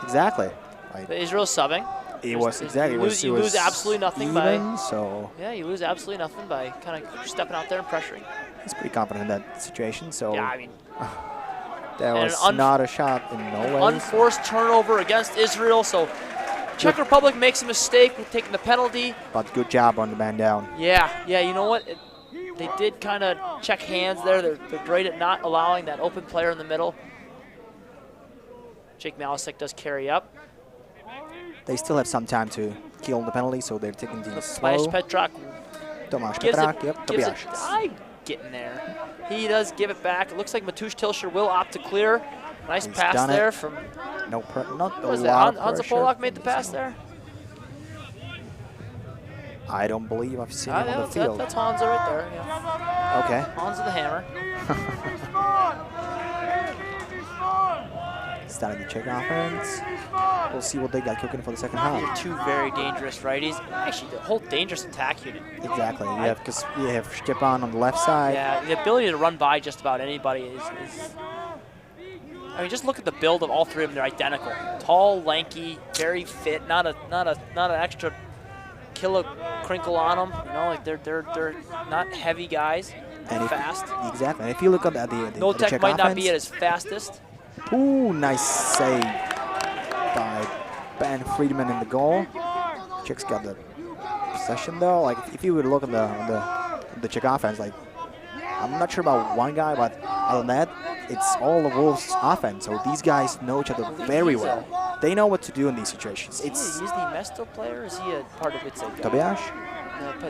Exactly. But Israel's subbing. It was exactly. You lose absolutely nothing by. So yeah, you lose absolutely nothing by kind of stepping out there and pressuring. He's pretty confident in that situation. So yeah, I mean, that was not a shot in no way. Unforced turnover against Israel. So Czech Republic makes a mistake with taking the penalty. But good job on the man down. Yeah. You know what? They did kind of check hands there. They're great at not allowing that open player in the middle. Jake Malasek does carry up. They still have some time to kill the penalty, so they're taking the slow. Tomáš Petrak. Tomáš Petrak, yep. I'm getting there. He does give it back. It looks like Matusz Tilsher will opt to clear. Nice pass there from. No, not a was lot that? Hansa Polak made the pass there. I don't believe I've seen him on the field. That's Hansa right there. Yeah. Okay. Hansa the hammer. Starting the Czech offense. We'll see what they got cooking for the second half. They're two very dangerous righties. Actually, the whole dangerous attack unit. Exactly. Yeah, because you have Stepan on the left side. Yeah, the ability to run by just about anybody is I mean, just look at the build of all three of them. They're identical. Tall, lanky, very fit. Not an extra kilo crinkle on them. You know, like they're not heavy guys. And fast. Exactly. And if you look at the Notek Czech might offense, not be at his fastest. Ooh, nice save by Ben Friedman in the goal. Czechs got the possession though. Like if you would look at the Czech offense, like I'm not sure about one guy, but other than that, it's all the Wolves' offense. So these guys know each other very well. They know what to do in these situations. Is he a Mesto player or is he a part of it? Tobias?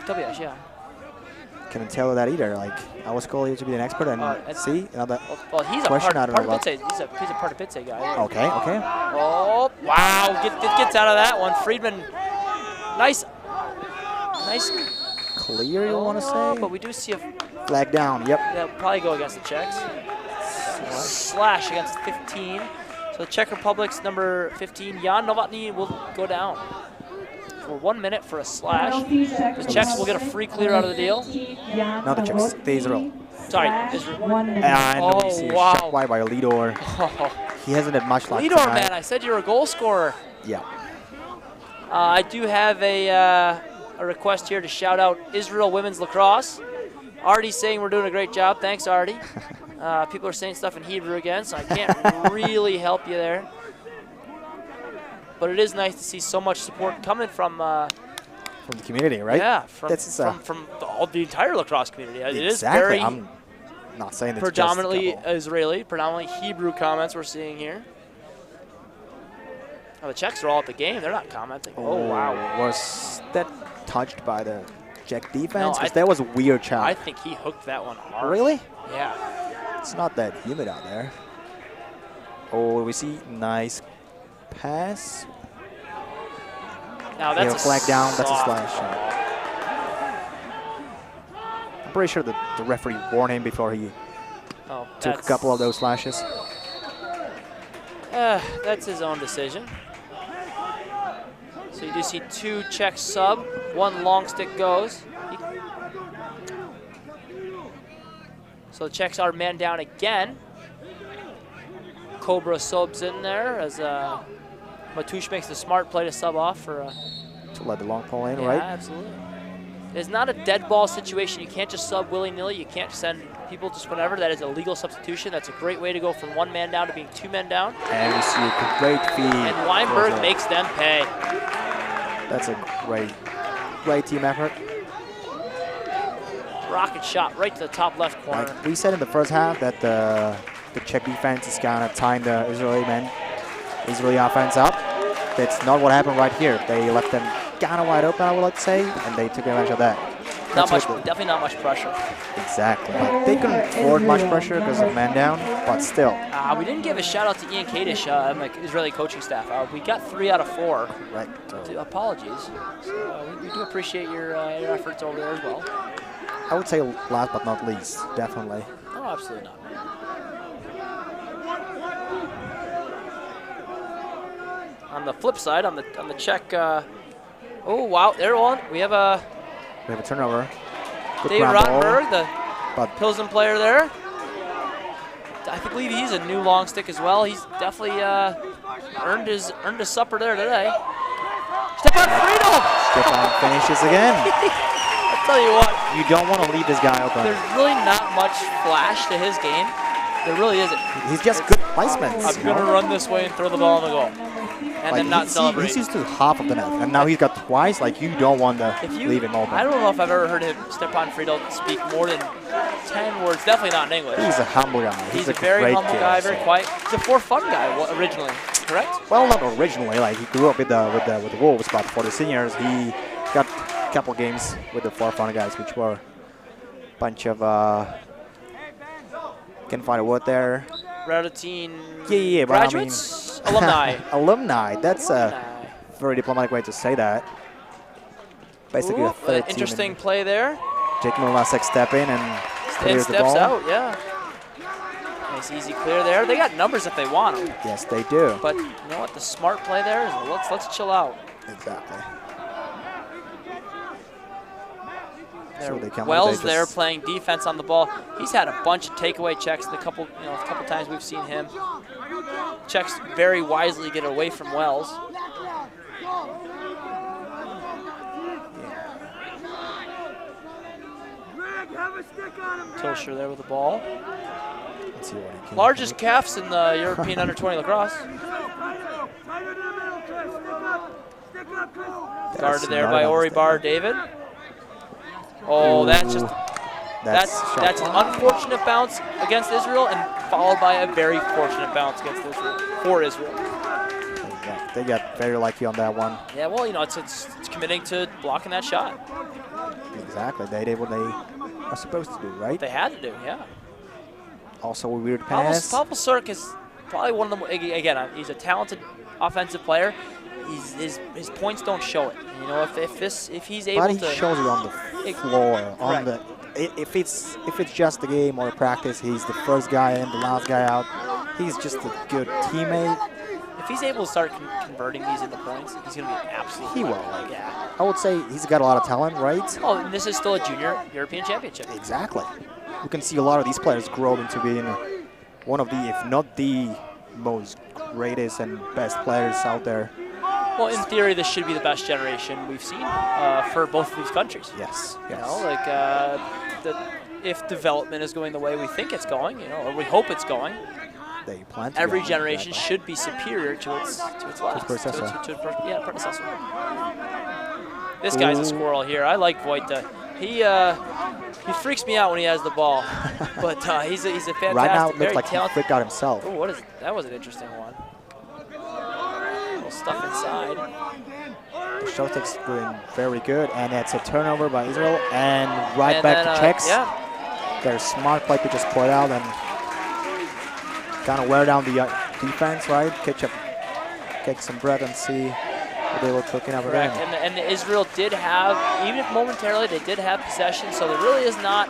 Tobias, yeah. Couldn't tell that either. Like I was called here to be an expert, and see another he's a question. part of Bitse. He's a part of Bitse guy. Yeah. Okay. Oh wow! Gets out of that one. Friedman, nice. Clear, you want to say? But we do see a flag down. Yep. They'll probably go against the Czechs. Slash against 15. So the Czech Republic's number 15, Jan Novotný, will go down for 1 minute for a slash. The Czechs will get a free clear out of the deal. No, the Czechs. The Israel. Sorry, Israel. And we see a shot wide by Lidor. Oh. He hasn't had much luck Lidor, tonight. man, I said you're a goal scorer. Yeah. I do have a request here to shout out Israel Women's Lacrosse. Artie's saying we're doing a great job. Thanks, Artie. People are saying stuff in Hebrew again, so I can't really help you there. But it is nice to see so much support coming from the community, right? Yeah, from the entire lacrosse community. Exactly. It is very I'm not saying it's predominantly just a couple. Israeli, predominantly Hebrew comments we're seeing here. Oh, the Czechs are all at the game. They're not commenting. Oh wow. Was that touched by the Czech defense? No, Because that was a weird shot. I think he hooked that one hard. Really? Yeah. It's not that humid out there. Oh, we see nice pass. Now that's a flag down. That's a soft slash. I'm pretty sure that the referee warned him before he took a couple of those slashes. That's his own decision. So you do see two Czech sub, one long stick goes. So the Czechs are man down again. Cobra subs in there as Matusz makes the smart play to sub off for to let the long ball in, yeah, right? Absolutely. It's not a dead ball situation. You can't just sub willy-nilly. You can't send people just whenever. That is a legal substitution. That's a great way to go from 1 man down to being 2 men down. And we see a great feed. And Weinberg makes them pay. That's a great team effort. rocket shot right to the top left corner. Like we said in the first half that the Czech defense is kind of tying the Israeli offense up. That's not what happened right here. They left them kind of wide open, I would like to say, and they took advantage of that. Definitely not much pressure. Exactly. Like, they couldn't afford much pressure because of man down, but still. We didn't give a shout out to Ian Kadish and like Israeli coaching staff. We got 3 out of 4. Right. Apologies. So, we do appreciate your efforts over there as well. I would say last but not least, definitely. Oh, absolutely not. On the flip side, on the Czech. Oh wow, there one. We have a turnover. Good David ground ball, Rottenberg, the but Pilsen player there. I believe he's a new long stick as well. He's definitely earned his supper there today. Stefan Friedel! Stefan finishes again. I tell you what. You don't want to leave this guy open. There's really not much flash to his game. There really isn't. He's just good placements. I'm going to run this way and throw the ball in the goal. And like then not celebrate. He's used to half of the net, and now he's got twice. Like, you don't want to leave him open. I don't know if I've ever heard Stefan Friedel speak more than 10 words. Definitely not in English. He's a humble guy. He's a very humble guy, very quiet. He's a for-fun guy originally, correct? Well, not originally. Like, he grew up with the Wolves, but for the seniors, he got a couple games with the for-fun guys, which were a bunch of can't find a word there. Radotin graduates? I mean, alumni. Alumni. That's a very diplomatic way to say that. Basically, a third interesting play there. Jake Milasek step in and clears the steps ball. out, yeah. Nice easy clear there. They got numbers if they want them. Yes, they do. But you know what? The smart play there is let's chill out. Exactly. Wells there playing defense on the ball. He's had a bunch of takeaway checks a couple times we've seen him. Checks very wisely get away from Wells. Tilsher there with the ball. Let's see what he can Largest calves in the European Under-20 lacrosse. Guarded there by Oribar David. Oh, that's an unfortunate bounce against Israel, and followed by a very fortunate bounce against Israel for Israel. They got very lucky on that one. Yeah, well, it's committing to blocking that shot. Exactly, they did what they are supposed to do, right? They had to do, yeah. Also a weird pass. Pavel Sirk is probably one of them. Again, he's a talented offensive player. His points don't show it. You know, if he's able to. But he shows it on the floor. If it's just the game or practice, he's the first guy in, the last guy out. He's just a good teammate. If he's able to start converting these into points, he's going to be an absolute. He will. Yeah. I would say he's got a lot of talent, right? Oh, and this is still a junior European championship. Exactly. You can see a lot of these players grow into being one of the, if not the most greatest and best players out there. Well, in theory, this should be the best generation we've seen for both of these countries. Yes. You know, like if development is going the way we think it's going, or we hope it's going, they plan to every generation should be superior to its last. Predecessor. Predecessor. This guy's a squirrel here. I like Vojta. He freaks me out when he has the ball, but he's a fantastic, right now, it looks very like talented. he freaked out himself. Oh, that was an interesting one. Stuff inside. The Showtek's doing very good, and it's a turnover by Israel, and back to Czechs. Yeah. Their smart play to just pull it out and kind of wear down the defense, right? Catch some breath and see what they were cooking up again. And Israel did have, even if momentarily, they did have possession, so there really is not.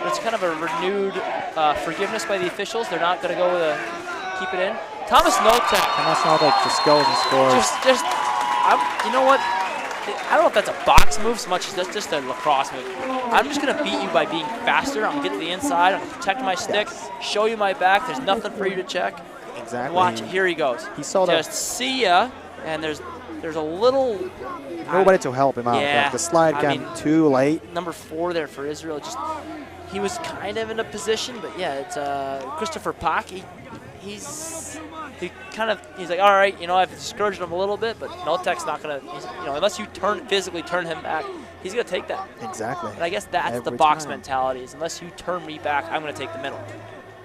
It's kind of a renewed forgiveness by the officials. They're not going to go with keep it in. Thomas Notek just goes and scores. You know what? I don't know if that's a box move so much as that's just a lacrosse move. I'm just going to beat you by being faster. I'm going to get to the inside. I'm going to protect my stick, show you my back. There's nothing for you to check. Exactly. Watch it. Here he goes. He saw that. Just see ya. And there's a little. Nobody to help him out. Yeah. The slide came too late. Number 4 there for Israel. He was kind of in a position, but yeah, it's Christopher Pak. He's like, all right, I've discouraged him a little bit, but Notek's not gonna, unless you physically turn him back, he's going to take that. Exactly. And I guess that's the Every box time. mentality is unless you turn me back, I'm going to take the middle.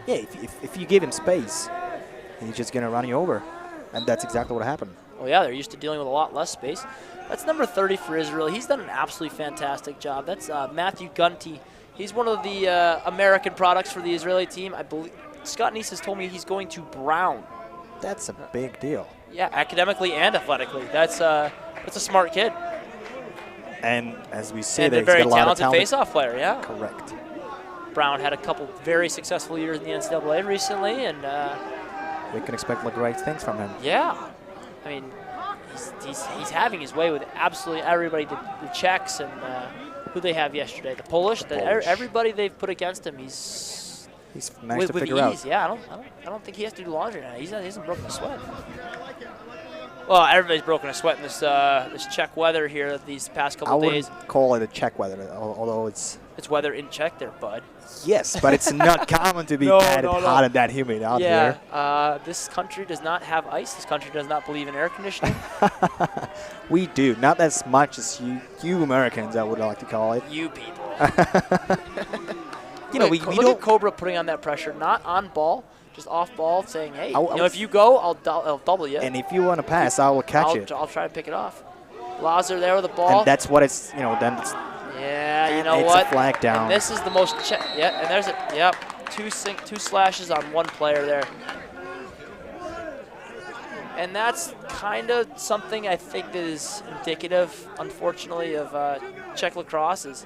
Yeah, if you give him space, he's just going to run you over. And that's exactly what happened. Well, yeah, they're used to dealing with a lot less space. That's number 30 for Israel. He's done an absolutely fantastic job. That's Matthew Gunty. He's one of the American products for the Israeli team. I believe Scott Neese has told me he's going to Brown. That's a big deal. Yeah, academically and athletically. That's a smart kid. And as we see, And a he's very got a lot of talented talent. face-off player, yeah. Correct. Brown had a couple very successful years in the NCAA recently, and We can expect great things from him. yeah, I mean, he's having his way with absolutely everybody. The Czechs and who they have yesterday, the Polish. Everybody they've put against him, he's managed to with figure ease. out. Yeah, I don't think he has to do laundry now. He hasn't broken a sweat. Well, everybody's broken a sweat in this Czech weather here these past couple days. I wouldn't call it a Czech weather, although it's... It's weather in Czech there, bud. Yes, but it's not common to be that hot and that humid out here. Yeah, this country does not have ice. This country does not believe in air conditioning. We do, not as much as you Americans, I would like to call it. You people. You know, we look don't... at Cobra putting on that pressure, not on ball, just off ball, saying, hey, I if you go, I'll double you. And if you want to pass, I will catch it. I'll try to pick it off. Lazar there with the ball. And that's what it's, then it's... Yeah, you know it's what? It's a flag down. And this is the most... Yeah, and there's it. Yep, two slashes on one player there. And that's kind of something I think that is indicative, unfortunately, of Czech lacrosse.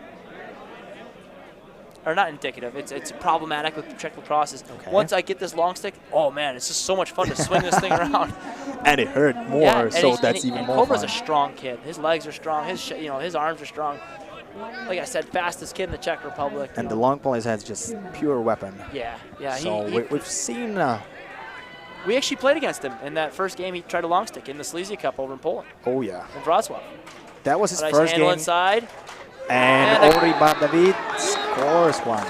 Or not indicative, it's problematic with Czech lacrosse. Okay. Once I get this long stick, oh man, it's just so much fun to swing this thing around. And it hurt more, Yeah, so that's even more Cobra's fun. a strong kid. His legs are strong. His arms are strong. Like I said, fastest kid in the Czech Republic. And the long pole has just pure weapon. Yeah. So we've seen... we actually played against him in that first game. He tried a long stick in the Sleazy Cup over in Poland. Oh, yeah. In Wrocław. That was his Nice first handle game. inside. And Ori David scores one.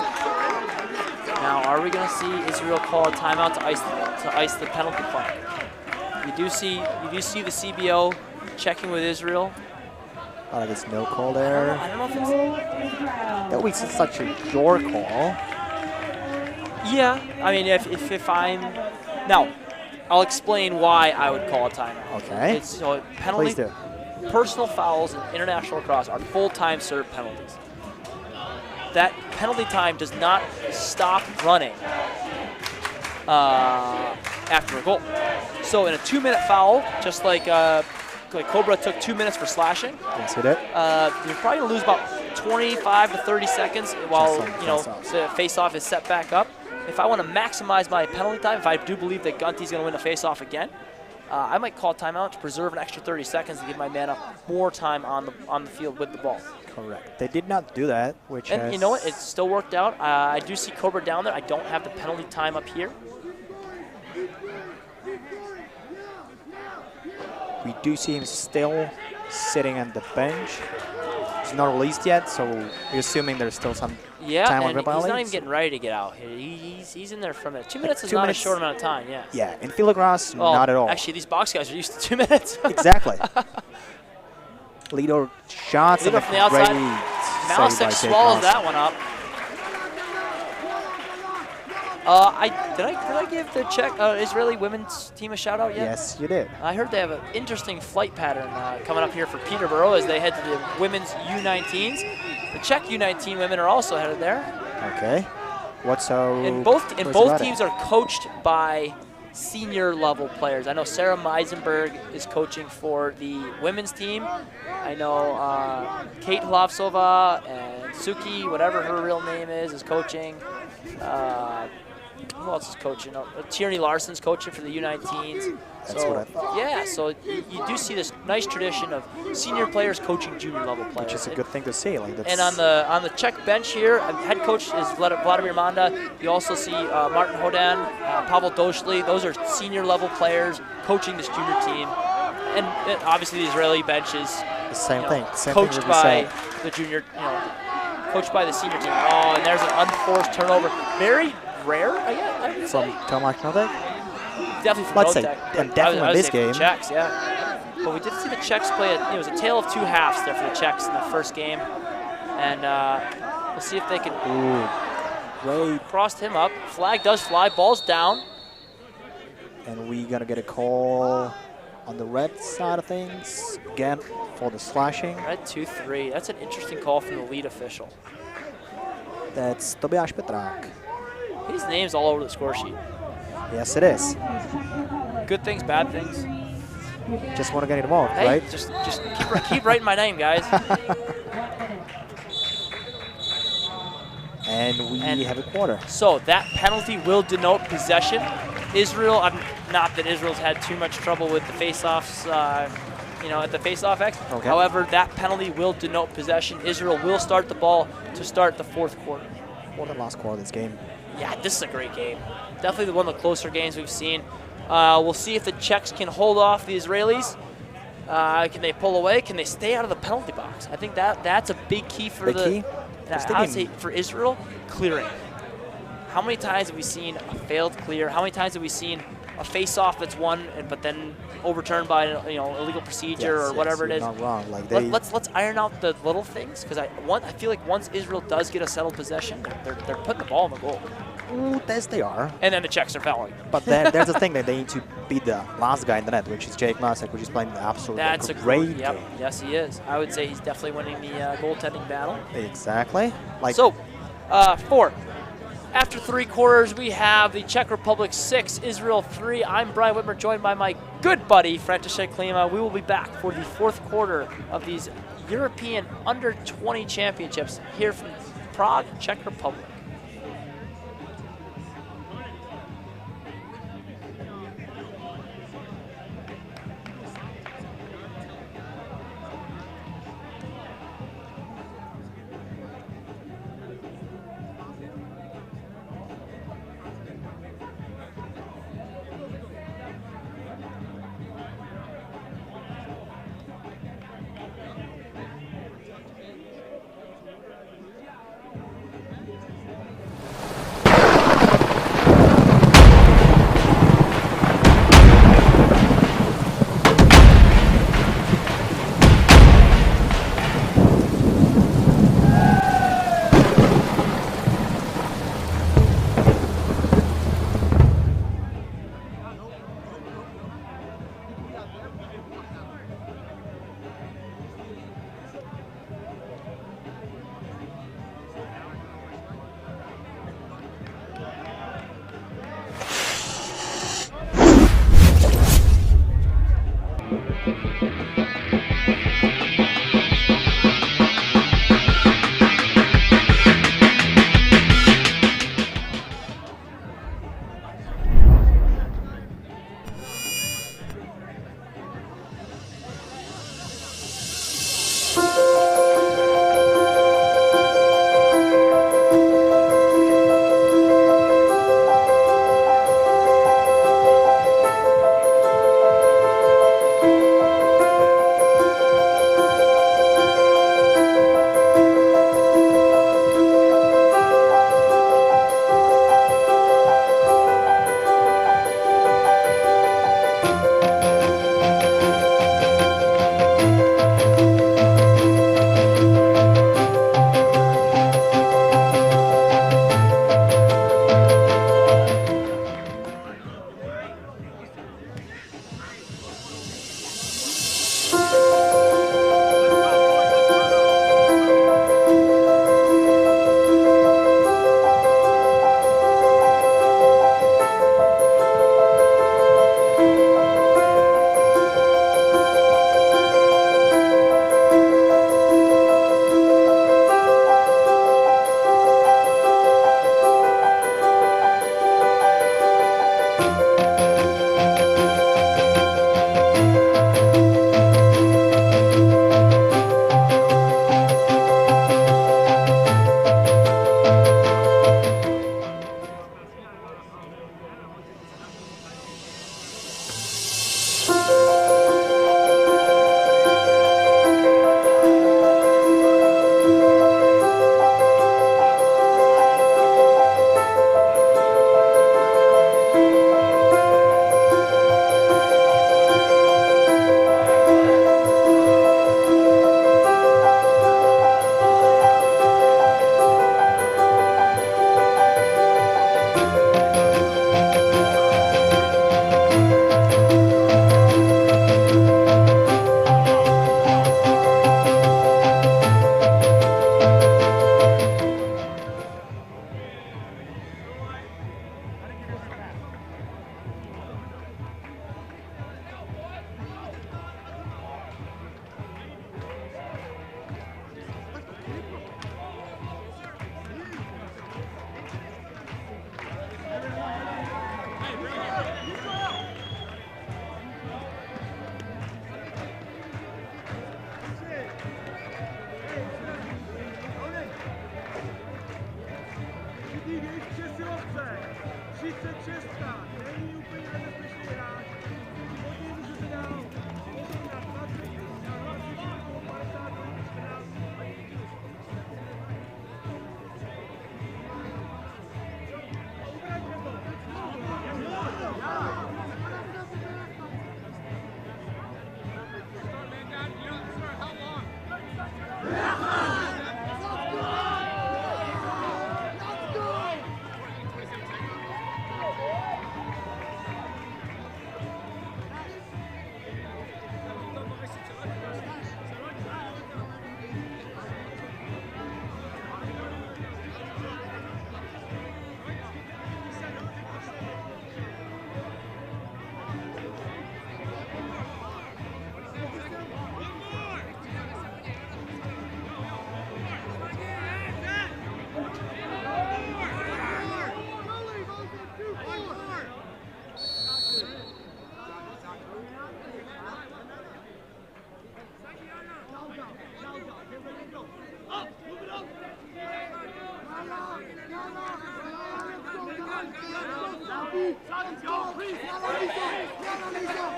Now, are we going to see Israel call a timeout to ice the penalty flag? You do see the CBO checking with Israel. There's no call there. I don't know if it's... That was such a your call. Yeah, I mean, if I'm... Now, I'll explain why I would call a timeout. Okay. So penalty... Please do. Personal fouls in international lacrosse are full-time serve penalties. That penalty time does not stop running after a goal. So in a 2-minute foul, just like Cobra took 2 minutes for slashing, Yes, he did. you're probably gonna lose about 25 to 30 seconds while the face-off is set back up. If I want to maximize my penalty time, if I do believe that Gunty's going to win the face-off again, I might call timeout to preserve an extra 30 seconds to give my man more time on the field with the ball. Correct. They did not do that, which And you know what? It still worked out. I do see Cobra down there. I don't have the penalty time up here. We do see him still sitting on the bench. He's not released yet, so we're assuming there's still some time on and the he's not even getting ready to get out. He's in there for a minute. 2 minutes is not a short amount of time, yeah. Yeah, in field lacrosse, Well, not at all. Actually, these box guys are used to 2 minutes. Exactly. Lido shots Lido and from the outside. Malasek swallows that one up. Did I give the Czech Israeli women's team a shout out yet? Yes, you did. I heard they have an interesting flight pattern coming up here for Peterborough as they head to the women's U19s. The Czech U19 women are also headed there. Okay. What's so? And both teams are coached by senior level players. I know Sarah Meisenberg is coaching for the women's team. I know Kate Hlavsova and Suki, whatever her real name is coaching. Who else is coaching? Tierney Larson's coaching for the U19s. That's what I thought. Yeah, so you do see this nice tradition of senior players coaching junior level players. Which is a good thing to see. Like that's and on the Czech bench here, head coach is Vladimir Manda. You also see Martin Hodan, Pavel Doshli. Those are senior level players coaching this junior team. And obviously the Israeli bench is the same thing. Same coached thing by the junior, coached by the senior team. Oh, and there's an unforced turnover. Very rare, I would say. From Tomasz Nowak? Definitely from Let's say, Nowak. and definitely I would this say from game. Czechs, yeah. but we did see the Czechs play it. It was a tale of two halves there for the Czechs in the first game, and we'll see if they can. Great. Crossed him up. Flag does fly. Ball's down. And we're gonna get a call on the red side of things again for the slashing. Red 2-3. That's an interesting call from the lead official. That's Tobias Petrák. His name's all over the score sheet. Yes, it is. Good things, bad things. Just want to get involved, Hey, right? just keep writing my name, guys. And we have a quarter. So that penalty will denote possession. Israel, not that Israel's had too much trouble with the face-offs, at the face-off X. Okay. However, that penalty will denote possession. Israel will start the ball to start the fourth quarter. What the last quarter of this game? Yeah, this is a great game. Definitely one of the closer games we've seen. We'll see if the Czechs can hold off the Israelis. Can they pull away? Can they stay out of the penalty box? I think that's a big key for I would say for Israel, clearing. How many times have we seen a failed clear? How many times have we seen a face-off that's won, but then overturned by illegal procedure or whatever it is? Not wrong. Like let's iron out the little things, because I feel like once Israel does get a settled possession, they're putting the ball in the goal. Ooh, yes, they are. And then the Czechs are fouling. But there's the thing that they need to beat the last guy in the net, which is Jake Masek, which is playing absolutely great game. Yes, he is. I would say he's definitely winning the goaltending battle. Exactly. After 3 quarters, we have the Czech Republic 6, Israel 3. I'm Brian Whitmer, joined by my good buddy, František Klima. We will be back for the 4th quarter of these European Under-20 Championships here from Prague, Czech Republic.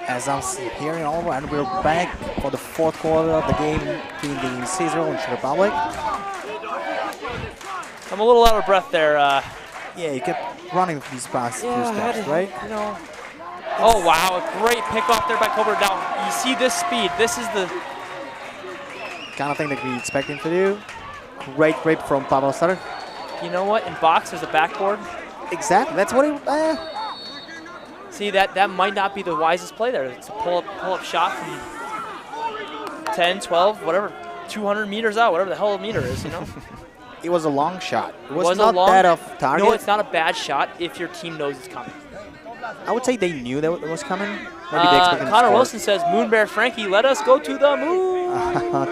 As I'm hearing all, and we're back for the fourth quarter of the game between the Israel and Czech Republic. I'm a little out of breath there. Yeah, you kept running these past few steps, right? You know. Oh wow, a great pick off there by Cobra. Now you see this speed. This is the kind of thing that we expect him to do. Great grip from Pavel Sutter. You know what? In box, there's a backboard. Exactly. That's what he. See that might not be the wisest play there. It's a pull-up shot from 10, 12, whatever, 200 meters out, whatever the hell a meter is, you know. It was a long shot. It was not that off target. No, it's not a bad shot if your team knows it's coming. I would say they knew that it was coming. Maybe they expected Connor Wilson says, Moon Bear Frankie, let us go to the moon.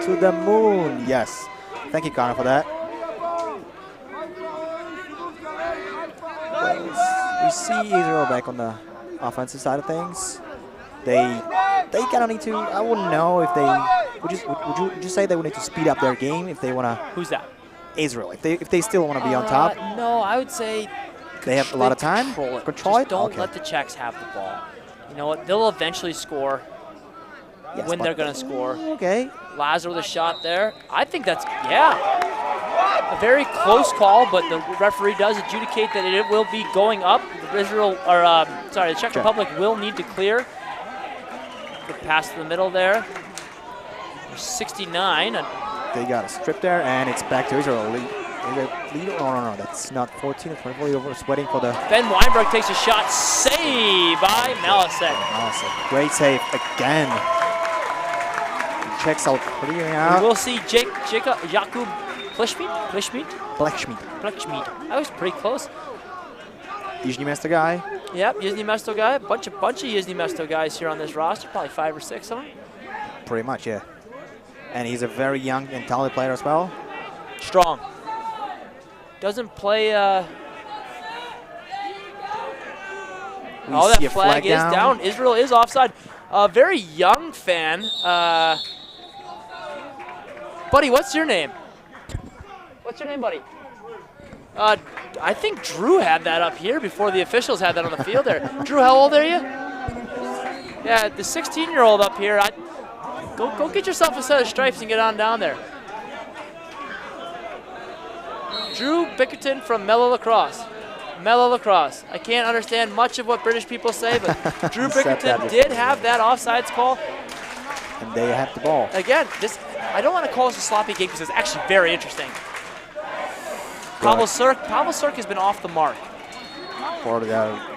To the moon, yes. Thank you, Connor, for that. We see Israel back on the offensive side of things. They kind of need to. I wouldn't know if they would you say they would need to speed up their game if they want to. Who's that? Israel. If they still want to be on top. No, I would say they have a lot of time. Control it. Don't let the Czechs have the ball. You know what? They'll eventually score when they're going to score. Okay. Lazar with a shot there. I think that's a very close call, but the referee does adjudicate that it will be going up. The Czech Republic will need to clear. Good pass to the middle there. 69. They got a strip there, and it's back to Israel. Lead. No, that's not 14. It's 24 over. Sweating for the. Ben Weinberg takes a shot. Save by Malasek. Great save again. Checks out clearing out. We will see Jakub Plešmít. That was pretty close. Jižní Mesto guy. Yep, Jižní Mesto guy. Bunch of Jižní Mesto guys here on this roster. Probably 5 or 6 of them. Pretty much, yeah. And he's a very young and talented player as well. Strong. Doesn't play. Oh, that flag is down. Israel is offside. A very young fan. Buddy, what's your name? What's your name, buddy? I think Drew had that up here before the officials had that on the field there. Drew, how old are you? Yeah, the 16-year-old up here. Go get yourself a set of stripes and get on down there. Drew Bickerton from Lacrosse. Lacrosse. I can't understand much of what British people say, but Drew Bickerton did have that offsides call. And they have the ball. Again, I don't want to call this a sloppy game because it's actually very interesting. Pavel Sirk has been off the mark. For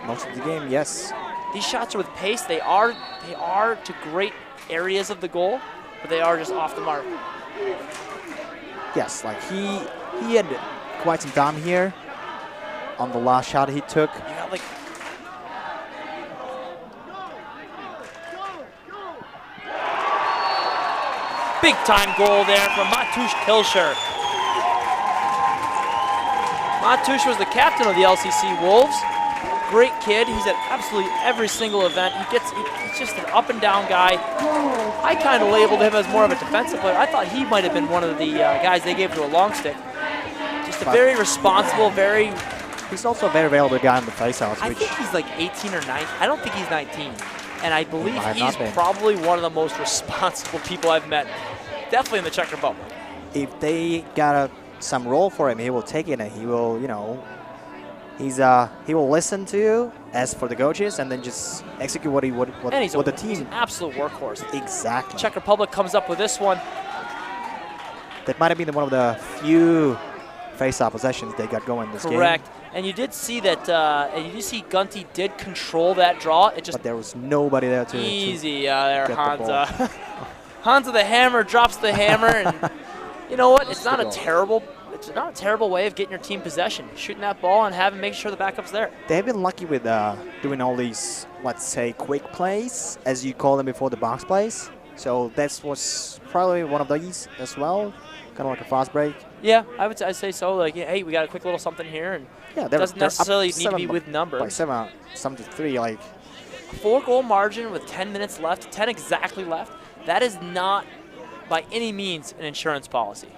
most of the game, yes. These shots are with pace. They are to great areas of the goal, but they are just off the mark. Yes, like he had quite some time here on the last shot he took. Yeah, like big time goal there from Matusz Kilsher. Matusz was the captain of the LCC Wolves. Great kid. He's at absolutely every single event. He's just an up and down guy. I kind of labeled him as more of a defensive player. I thought he might have been one of the guys they gave to a long stick. Just a very responsible, very He's also a very available guy on the faceoffs. I think he's like 18 or 19. I don't think he's 19. And I believe he's been. probably one of the most responsible people I've met, definitely in the Czech Republic. If they got some role for him, he will take it and he will, you know, he will listen to you, ask for the coaches, and then just execute what the team. He's an absolute workhorse. Exactly. Czech Republic comes up with this one. That might have been one of the few face-off possessions they got going this game. Correct. And you did see that, and you did see Gunty did control that draw. It just but there was nobody there to easy there, get Hansa. the ball. Hansa the hammer drops the hammer, and you know what? It's not a goal. terrible way of getting your team possession. Shooting that ball and making sure the backup's there. They've been lucky with doing all these, let's say, quick plays, as you call them before the box plays. So that was probably one of these as well, kind of like a fast break. Yeah, I'd say so. Like, hey, we got a quick little something here, and yeah, it doesn't necessarily need to be with by numbers. 7-3, like. 4-goal margin with 10 minutes left, 10 exactly left. That is not, by any means, an insurance policy.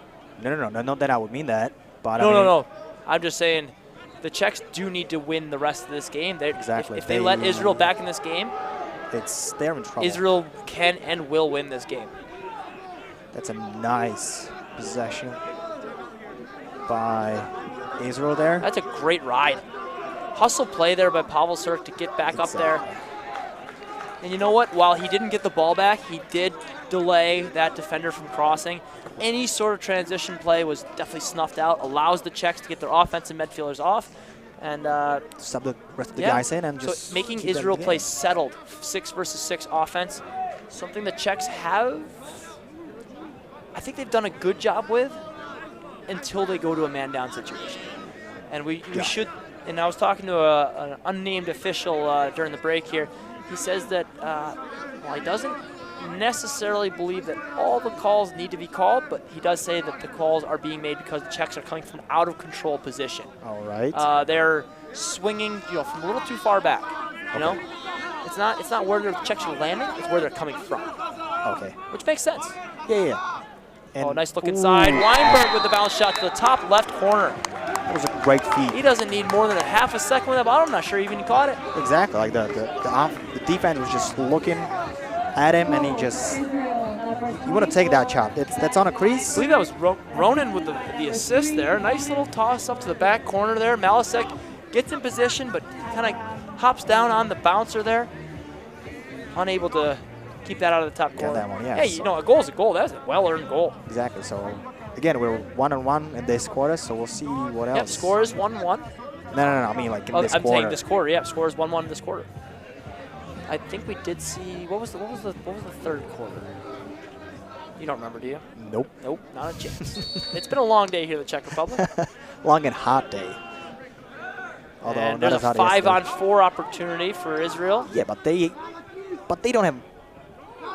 No, not that I would mean that. But No. I'm just saying the Czechs do need to win the rest of this game. Exactly. If they let Israel back in this game, they're in trouble. Israel can and will win this game. That's a nice possession by Israel there. That's a great ride. Hustle play there by Pavel Sirk to get back up there. And you know what? While he didn't get the ball back, he did delay that defender from crossing. Any sort of transition play was definitely snuffed out, allows the Czechs to get their offensive midfielders off. And sub the rest of the guys in and just so making Israel play settled 6 versus 6 offense, something the Czechs have, I think they've done a good job with until they go to a man-down situation. And we should, and I was talking to an unnamed official during the break here. He says that while he doesn't necessarily believe that all the calls need to be called, but he does say that the calls are being made because the Czechs are coming from out of control position. All right. They're swinging, from a little too far back. You know, it's not where the Czechs are landing; it's where they're coming from. Okay. Which makes sense. Yeah. And nice look inside. Weinberg with the bounce shot to the top left corner. That was a great feed. He doesn't need more than a half a second with that ball. I'm not sure even he caught it. Exactly. Like the defense was just looking at him, and he just, you want to take that shot. That's on a crease. I believe that was Ronan with the assist there. Nice little toss up to the back corner there. Malasek gets in position, but kind of hops down on the bouncer there. Unable to keep that out of the top corner. That one, yeah. Hey, a goal's a goal. That's a well-earned goal. Exactly. So, again, we're 1-1 in this quarter, so we'll see what else. Yep, score is 1-1. No. I mean, like in this quarter. I'm saying this quarter. Yeah, score is 1-1 this quarter. I think we did see, what was the third quarter? You don't remember, do you? Nope. Nope, not a chance. It's been a long day here in the Czech Republic. Long and hot day. Although and there's a 5-on-4 opportunity for Israel. Yeah, but they don't have.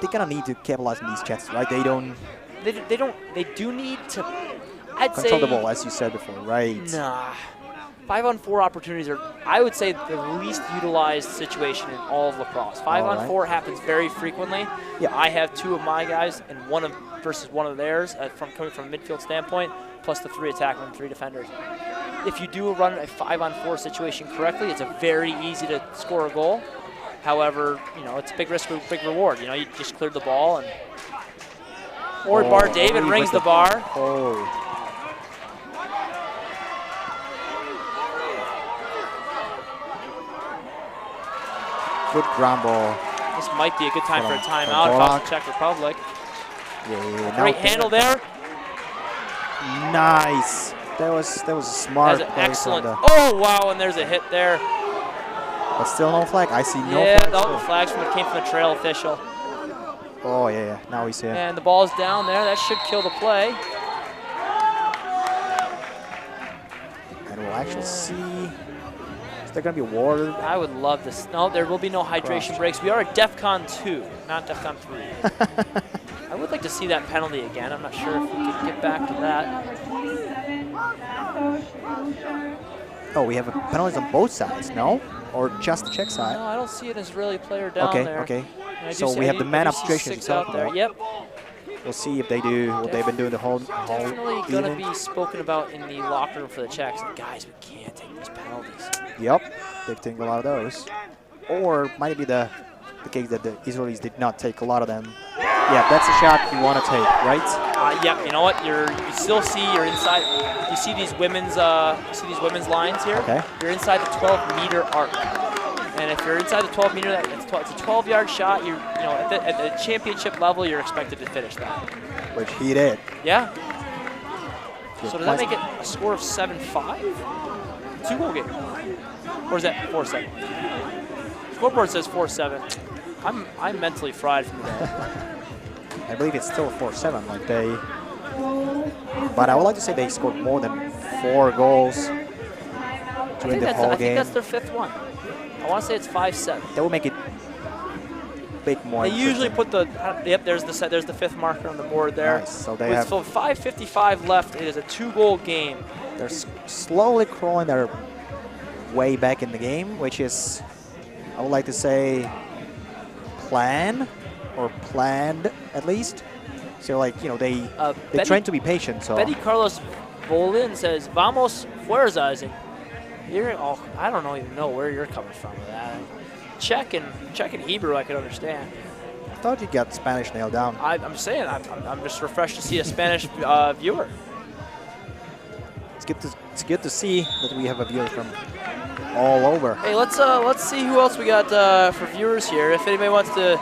They kind of need to capitalize on these chances, right? They don't. They do need to. I'd say control the ball, as you said before, right? Nah. 5-on-4 opportunities are, I would say, the least utilized situation in all of lacrosse. 5-on-4 happens very frequently. Yeah. I have 2 of my guys and versus one of theirs coming from a midfield standpoint, plus the 3 attackmen and 3 defenders. If you do run a 5-on-4 situation correctly, it's a very easy to score a goal. However, it's big risk, big reward. You just cleared the ball and Bar David rings the bar. Oh. Good ground ball. This might be a good time for a timeout across the Czech Republic. Yeah. Great handle there. Nice. That was a smart play. Excellent. Oh, wow, and there's a hit there. But still no flag. I see no flags. flag. Yeah, no flags came from the trail official. Oh, yeah. Now we see it. And the ball's down there. That should kill the play. And we'll actually see. Is there going to be water? I would love this. No, there will be no hydration breaks. We are at DEFCON 2, not DEFCON 3. I would like to see that penalty again. I'm not sure if we can get back to that. Oh, we have penalties on both sides, no? Or just the Czech side? No, I don't see an Israeli player down there. Okay. So we have the man-up situation. 6 out there. Yep. We'll see if they do what they've been doing the whole Definitely going to evening. be spoken about in the locker room for the Czechs. Guys, we can't take these penalties. Yep, they've taken a lot of those. Or might it be the case that the Israelis did not take a lot of them. Yeah, that's a shot you want to take, right? Yeah, you know what? You still see you're inside. You see these women's lines here. Okay. You're inside the 12-meter arc, and if you're inside the 12-meter, it's a 12-yard shot. You know at the championship level, you're expected to finish that. Which he did. Yeah. Good So does that point. make it a score of 7-5? 2-goal game, or is that 4-7? Scoreboard says 4-7. I'm mentally fried from the day. I believe it's still 4-7. Like they, but I would like to say they scored more than 4 goals during the whole I think game. that's their 5th one. I want to say it's 5-7. That would make it a bit more. They usually interesting. put the yep. There's the 5th marker on the board there. Nice. So they With have. 5:55 left, it is a 2-goal game. They're slowly crawling their way back in the game, which is, I would like to say, planned at least. So like they Betty- train to be patient. So Betty Carlos Volin says, "Vamos fuerzas." And I don't even know where you're coming from with that. Czech and Hebrew, I could understand. I thought you got Spanish nailed down. I'm saying I'm just refreshed to see a Spanish viewer. It's good to see that we have a viewer from all over. Hey, let's see who else we got for viewers here. If anybody wants to,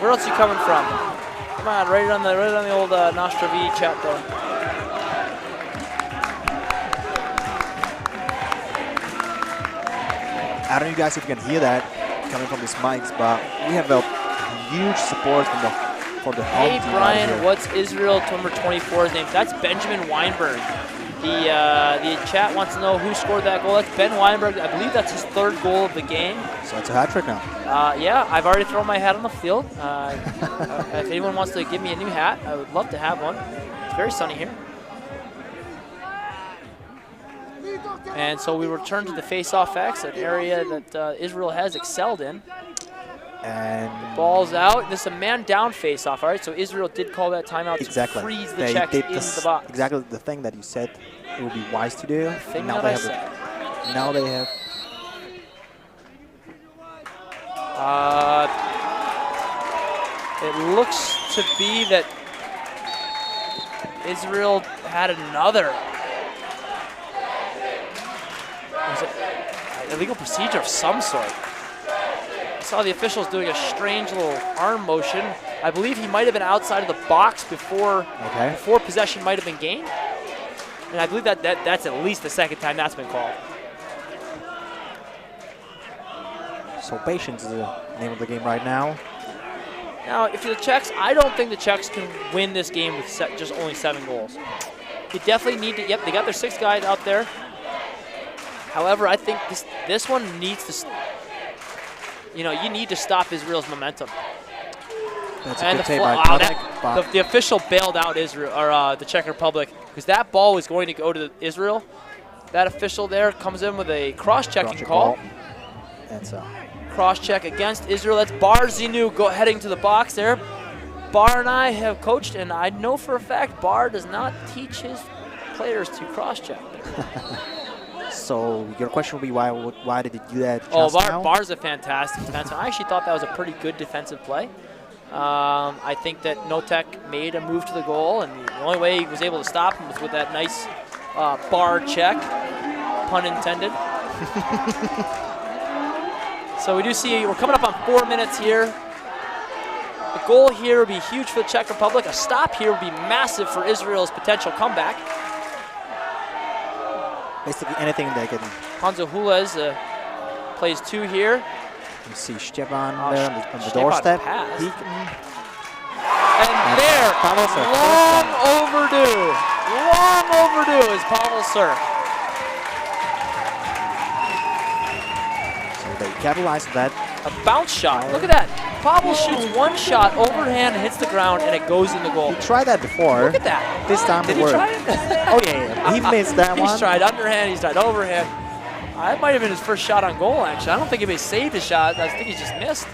where else are you coming from? Come on, right on the old Nostra V chat there. I don't know you guys if you can hear that coming from these mics, but we have a huge support for the home Hey team Brian, right here. what's Israel number 24's name? That's Benjamin Weinberg. The chat wants to know who scored that goal. That's Ben Weinberg. I believe that's his 3rd goal of the game. So it's a hat trick now. Yeah, I've already thrown my hat on the field. If anyone wants to give me a new hat, I would love to have one. It's very sunny here. And so we return to the face-off X, an area that Israel has excelled in. And Ball's out. This is a man-down face-off. All right, so Israel did call that timeout exactly. to freeze the They Czechs did in the box. exactly the thing that you said it would be wise to do. Thing Now that they I have said. now they have It looks to be that Israel had another. Was it illegal procedure of some sort? I saw the officials doing a strange little arm motion. I believe he might have been outside of the box before possession might have been gained. And I believe that's at least the 2nd time that's been called. so patience is the name of the game right now. Now, if you're the Czechs, I don't think the Czechs can win this game with just only 7 goals. You definitely need to, yep, they got their 6 guys out there. However, I think this one needs to, you need to stop Israel's momentum. That's a And good the, save by wow, Kotick, the official bailed out Israel or the Czech Republic because that ball was going to go to Israel. That official there comes in with a cross-checking call. And so Cross-check against Israel. That's Bar Zinu heading to the box there. Bar and I have coached, and I know for a fact Bar does not teach his players to cross-check. So your question would be why did he do that? Oh, just now? Bar's a fantastic defenseman. I actually thought that was a pretty good defensive play. I think that Notek made a move to the goal, and the only way he was able to stop him was with that nice Bar check, pun intended. So we do see we're coming up on 4 minutes here. A goal here would be huge for the Czech Republic. A stop here would be massive for Israel's potential comeback. Basically anything they can. Hanzo Hules plays 2 here. You see Stepan there on the Stepan doorstep. passed. He, And there, Pavel Sir. long overdue is Pavel Sir. So they capitalize on that. A bounce shot. Look at that. Pavel shoots 1 shot overhand, hits the ground, and it goes in the goal. He tried that before. Look at that. This time Did it he worked. try it? Oh yeah, he missed that one. He's tried underhand, he's tried overhand. I might have been his first shot on goal, actually. I don't think he saved his shot. I think he just missed.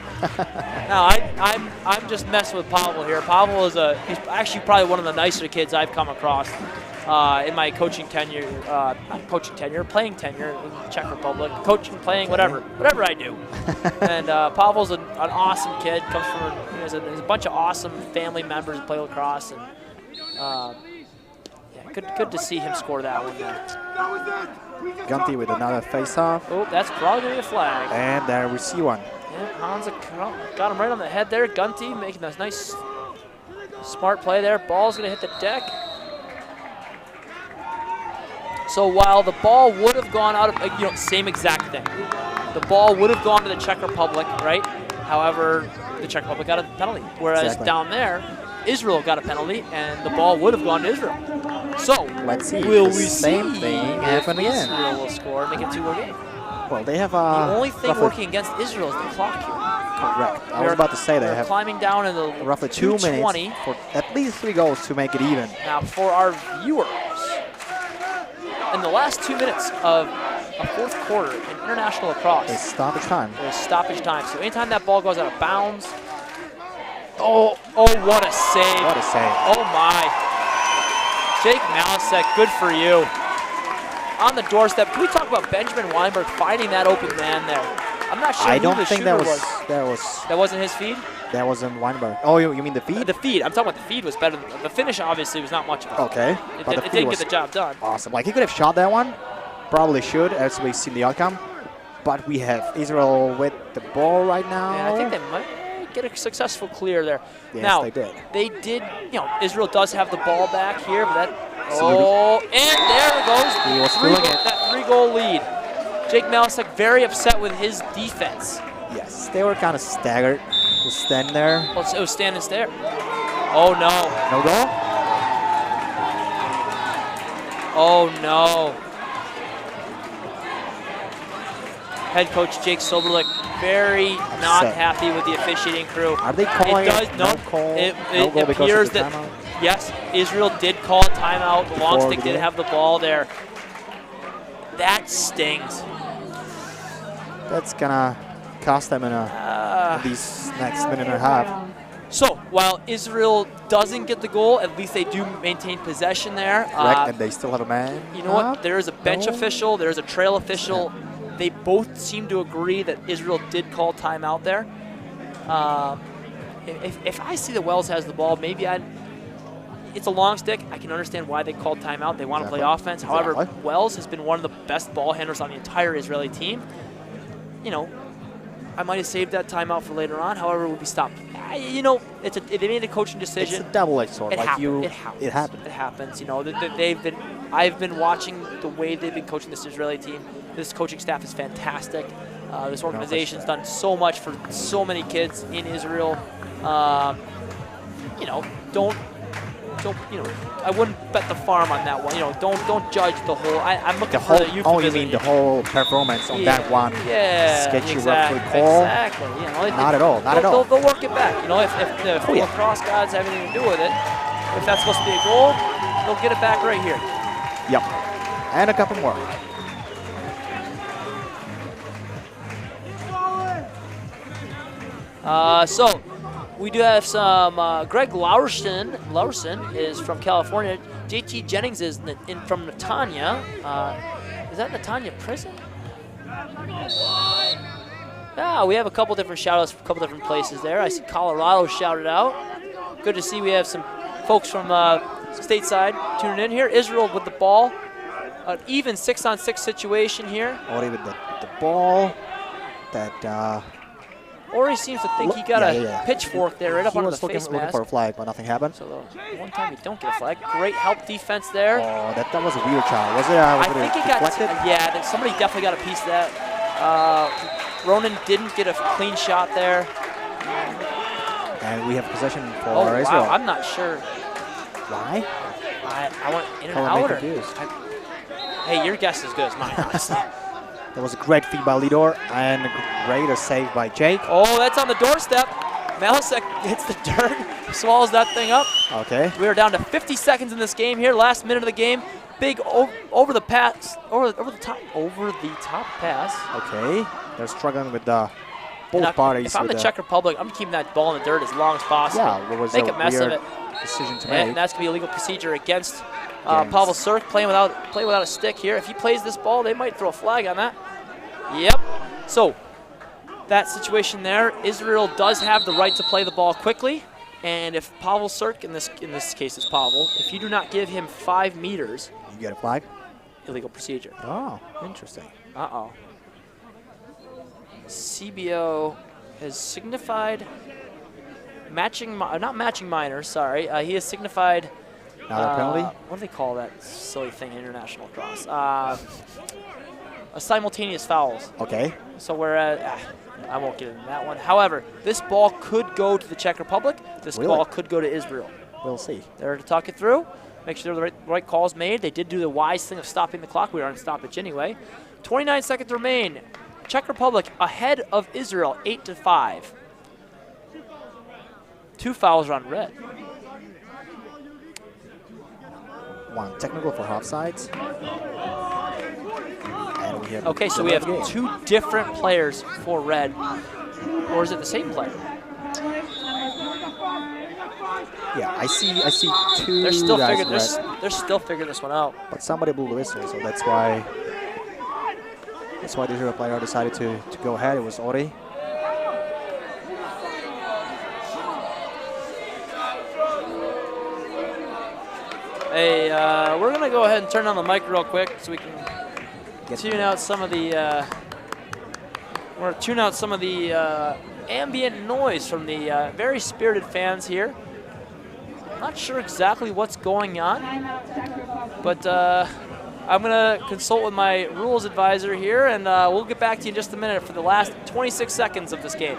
No, I'm just messing with Pavel here. Pavel is he's actually probably one of the nicer kids I've come across in my coaching tenure, not coaching tenure, playing tenure in the Czech Republic, coaching, playing, whatever I do. And Pavel's an awesome kid. Comes from there's a bunch of awesome family members who play lacrosse, and yeah, good to see him score that one there. Gunty with another face-off. Oh, that's probably going to be a flag. And there we see one. Yeah, Hansa got him right on the head there. Gunty making a nice, smart play there. Ball's going to hit the deck. So while the ball would have gone out of, same exact thing. The ball would have gone to the Czech Republic, right? However, the Czech Republic got a penalty. Whereas down there, Israel got a penalty, and the ball would have gone to Israel. So let's see. Will the we same see thing if happen again? Israel will score, make it 2-1 game? Well, they have the only thing working against Israel is the clock here. Correct. I was about to say they have climbing down in the roughly 2 minutes for at least 3 goals to make it even. Now, for our viewers, in the last 2 minutes of a fourth quarter in international lacrosse, It's stoppage time. there's stoppage time. So anytime that ball goes out of bounds, oh, what a save! What a save. Oh my! Jake Malasek, good for you. On the doorstep. Can we talk about Benjamin Weinberg finding that open man there? I'm not sure I who don't the think shooter that was That wasn't his feed? that wasn't Weinberg. Oh, you mean the feed? The feed. I'm talking about the feed was better. The finish obviously was not much of it. Okay. It, But did, the it feed didn't was get the job done. awesome. Like he could have shot that one. Probably should, as we've seen the outcome. But we have Israel with the ball right now. Yeah, I think they might get a successful clear there. Yes, now, they did. They did, Israel does have the ball back here, but that, and there it goes. He was feeling it. That 3-goal lead. Jake Malasek very upset with his defense. Yes, they were kind of staggered. Just standing there. Well, it was stand and stare. Oh, no. No goal? Oh, no. Head coach Jake Soberlik very not happy with the officiating crew. Are they calling it? It appears that, yes, Israel did call a timeout. The long stick did have the ball there. That stings. That's gonna cost them in these next minute and a half. So while Israel doesn't get the goal, at least they do maintain possession there. Correct, and they still have a man. You know what? There is a bench official. There is a trail official. They both seem to agree that Israel did call timeout there. If I see that Wells has the ball, maybe it's a long stick. I can understand why they called timeout. They want to play offense. However, Wells has been one of the best ball handlers on the entire Israeli team. I might have saved that timeout for later on. However, it would be stopped. They made a coaching decision. It's a double-edged sword. It happens. It happens. I've been watching the way they've been coaching this Israeli team. This coaching staff is fantastic. This organization's done so much for so many kids in Israel. I wouldn't bet the farm on that one. Don't judge the whole. I'm looking for the euphemism. Oh, you mean the whole performance on that one? Yeah, sketchy exactly. call? Exactly. Not at all. Not at all. They'll work it back. If the lacrosse gods have anything to do with it, if that's supposed to be a goal, they'll get it back right here. Yep. And a couple more. So we do have some. Greg Laursen is from California. JT Jennings is from Netanya. Is that Netanya Prison? Yeah, we have a couple different shout-outs from a couple different places there. I see Colorado shouted out. Good to see we have some folks from stateside tuning in here. Israel with the ball. An even 6-on-6 situation here. Ori with the ball. That. Ori seems to think he got a pitchfork there right up under the face mask. He was looking for a flag, but nothing happened. So one time you don't get a flag. Great help defense there. Oh, that was a weird child. Was it? I think it got. Yeah, somebody definitely got a piece of that. Ronan didn't get a clean shot there. And we have possession for Israel. Wow, I'm not sure. Why? I went in and out. Hey, your guess is as good as mine, honestly. That was a great feed by Lidor and a great save by Jake. Oh, that's on the doorstep. Malasek hits the dirt, swallows that thing up. Okay. We are down to 50 seconds in this game here, last minute of the game. big over the pass, over the top pass. Okay, they're struggling with the both Now, parties. if I'm with the Czech Republic, I'm keeping that ball in the dirt as long as possible. Yeah, what was make a a mess of weird it. decision to And make. that's going to be a legal procedure against Pavel Sirk playing without a stick here. If he plays this ball, they might throw a flag on that. Yep. So that situation there, Israel does have the right to play the ball quickly. And if Pavel Sirk, in this case it's Pavel, if you do not give him 5 meters, You get a flag? illegal procedure. Oh, interesting. Uh-oh. CBO has signified not matching minors, sorry. He has signified Not a penalty? what do they call that silly thing in international cross? A simultaneous fouls. Okay. So whereas I won't get into that one. However, this ball could go to the Czech Republic. This Really? ball could go to Israel. We'll see. They're to talk it through, make sure the right calls made. They did do the wise thing of stopping the clock. We were on stoppage anyway. 29 seconds remain. Czech Republic ahead of Israel, 8-5. 2 fouls are on red. One technical for offsides. And we have Okay, so the we have game. 2 different players for red. Or is it the same player? Yeah, I see 2 They're still guys figuring red, they're still figuring this one out. but somebody blew the whistle, so that's why the Israel player decided to go ahead. It was Ori. Hey, we're gonna go ahead and turn on the mic real quick so we can tune out some of the. We're gonna tune out some of the ambient noise from the very spirited fans here. Not sure exactly what's going on, but I'm gonna consult with my rules advisor here, and we'll get back to you in just a minute for the last 26 seconds of this game.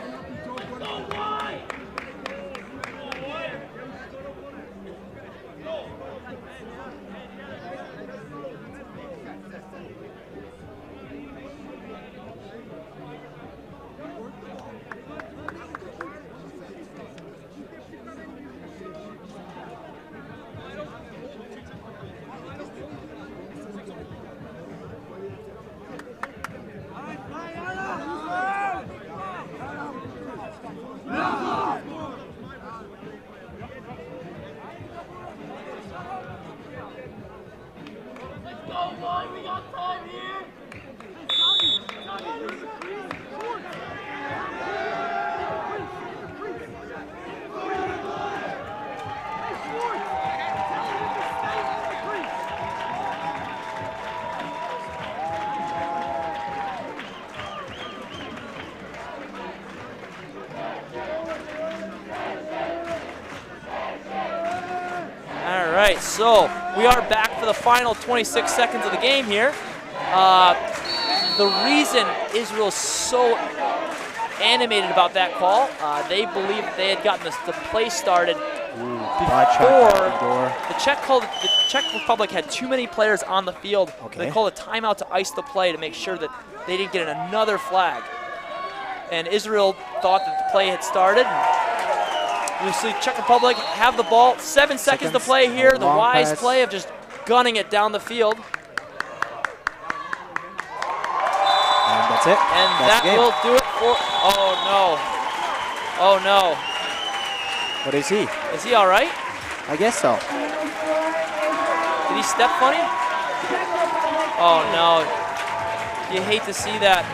All right, so we are back for the final 26 seconds of the game here. The reason Israel's so animated about that call, they believe that they had gotten the play started before the Czech Republic had too many players on the field. Okay. They called a timeout to ice the play to make sure that they didn't get another flag. And Israel thought that the play had started. You see Czech Republic have the ball. 7 seconds to play here. The wise pass. play of just gunning it down the field. And that's it. And That's that the game. will do it for, oh no. Oh no. What is he? Is he all right? I guess so. Did he step funny? Oh no. You hate to see that.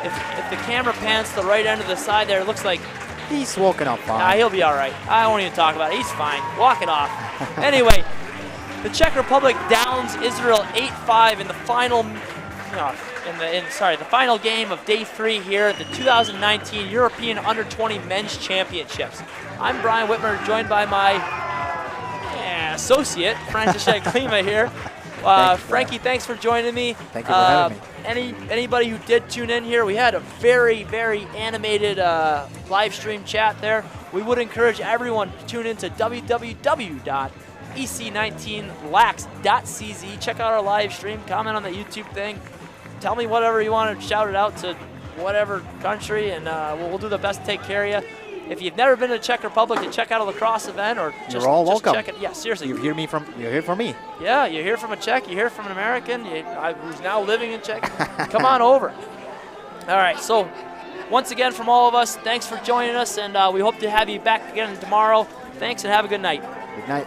If the camera pans to the right end of the side there, it looks like, He's woken up fine. nah, he'll be all right. I won't even talk about it. He's fine. Walk it off. Anyway, the Czech Republic downs Israel 8-5 in the final, the final game of day 3 here at the 2019 European Under-20 Men's Championships. I'm Brian Whitmer, joined by my associate, František Klima here. Frankie, thanks for joining me. Thank you for having me. Anybody who did tune in here, we had a very, very animated live stream chat there. We would encourage everyone to tune into www.ec19lax.cz. Check out our live stream, comment on the YouTube thing. Tell me whatever you want to shout it out to whatever country, and we'll do the best to take care of you. if you've never been to the Czech Republic to check out a lacrosse event or just, You're all welcome. check it. Yeah, seriously. You hear from me. Yeah, you hear from a Czech, you hear from an American who's now living in Czech. Come on over. All right, so once again from all of us, thanks for joining us, and we hope to have you back again tomorrow. Thanks, and have a good night. Good night.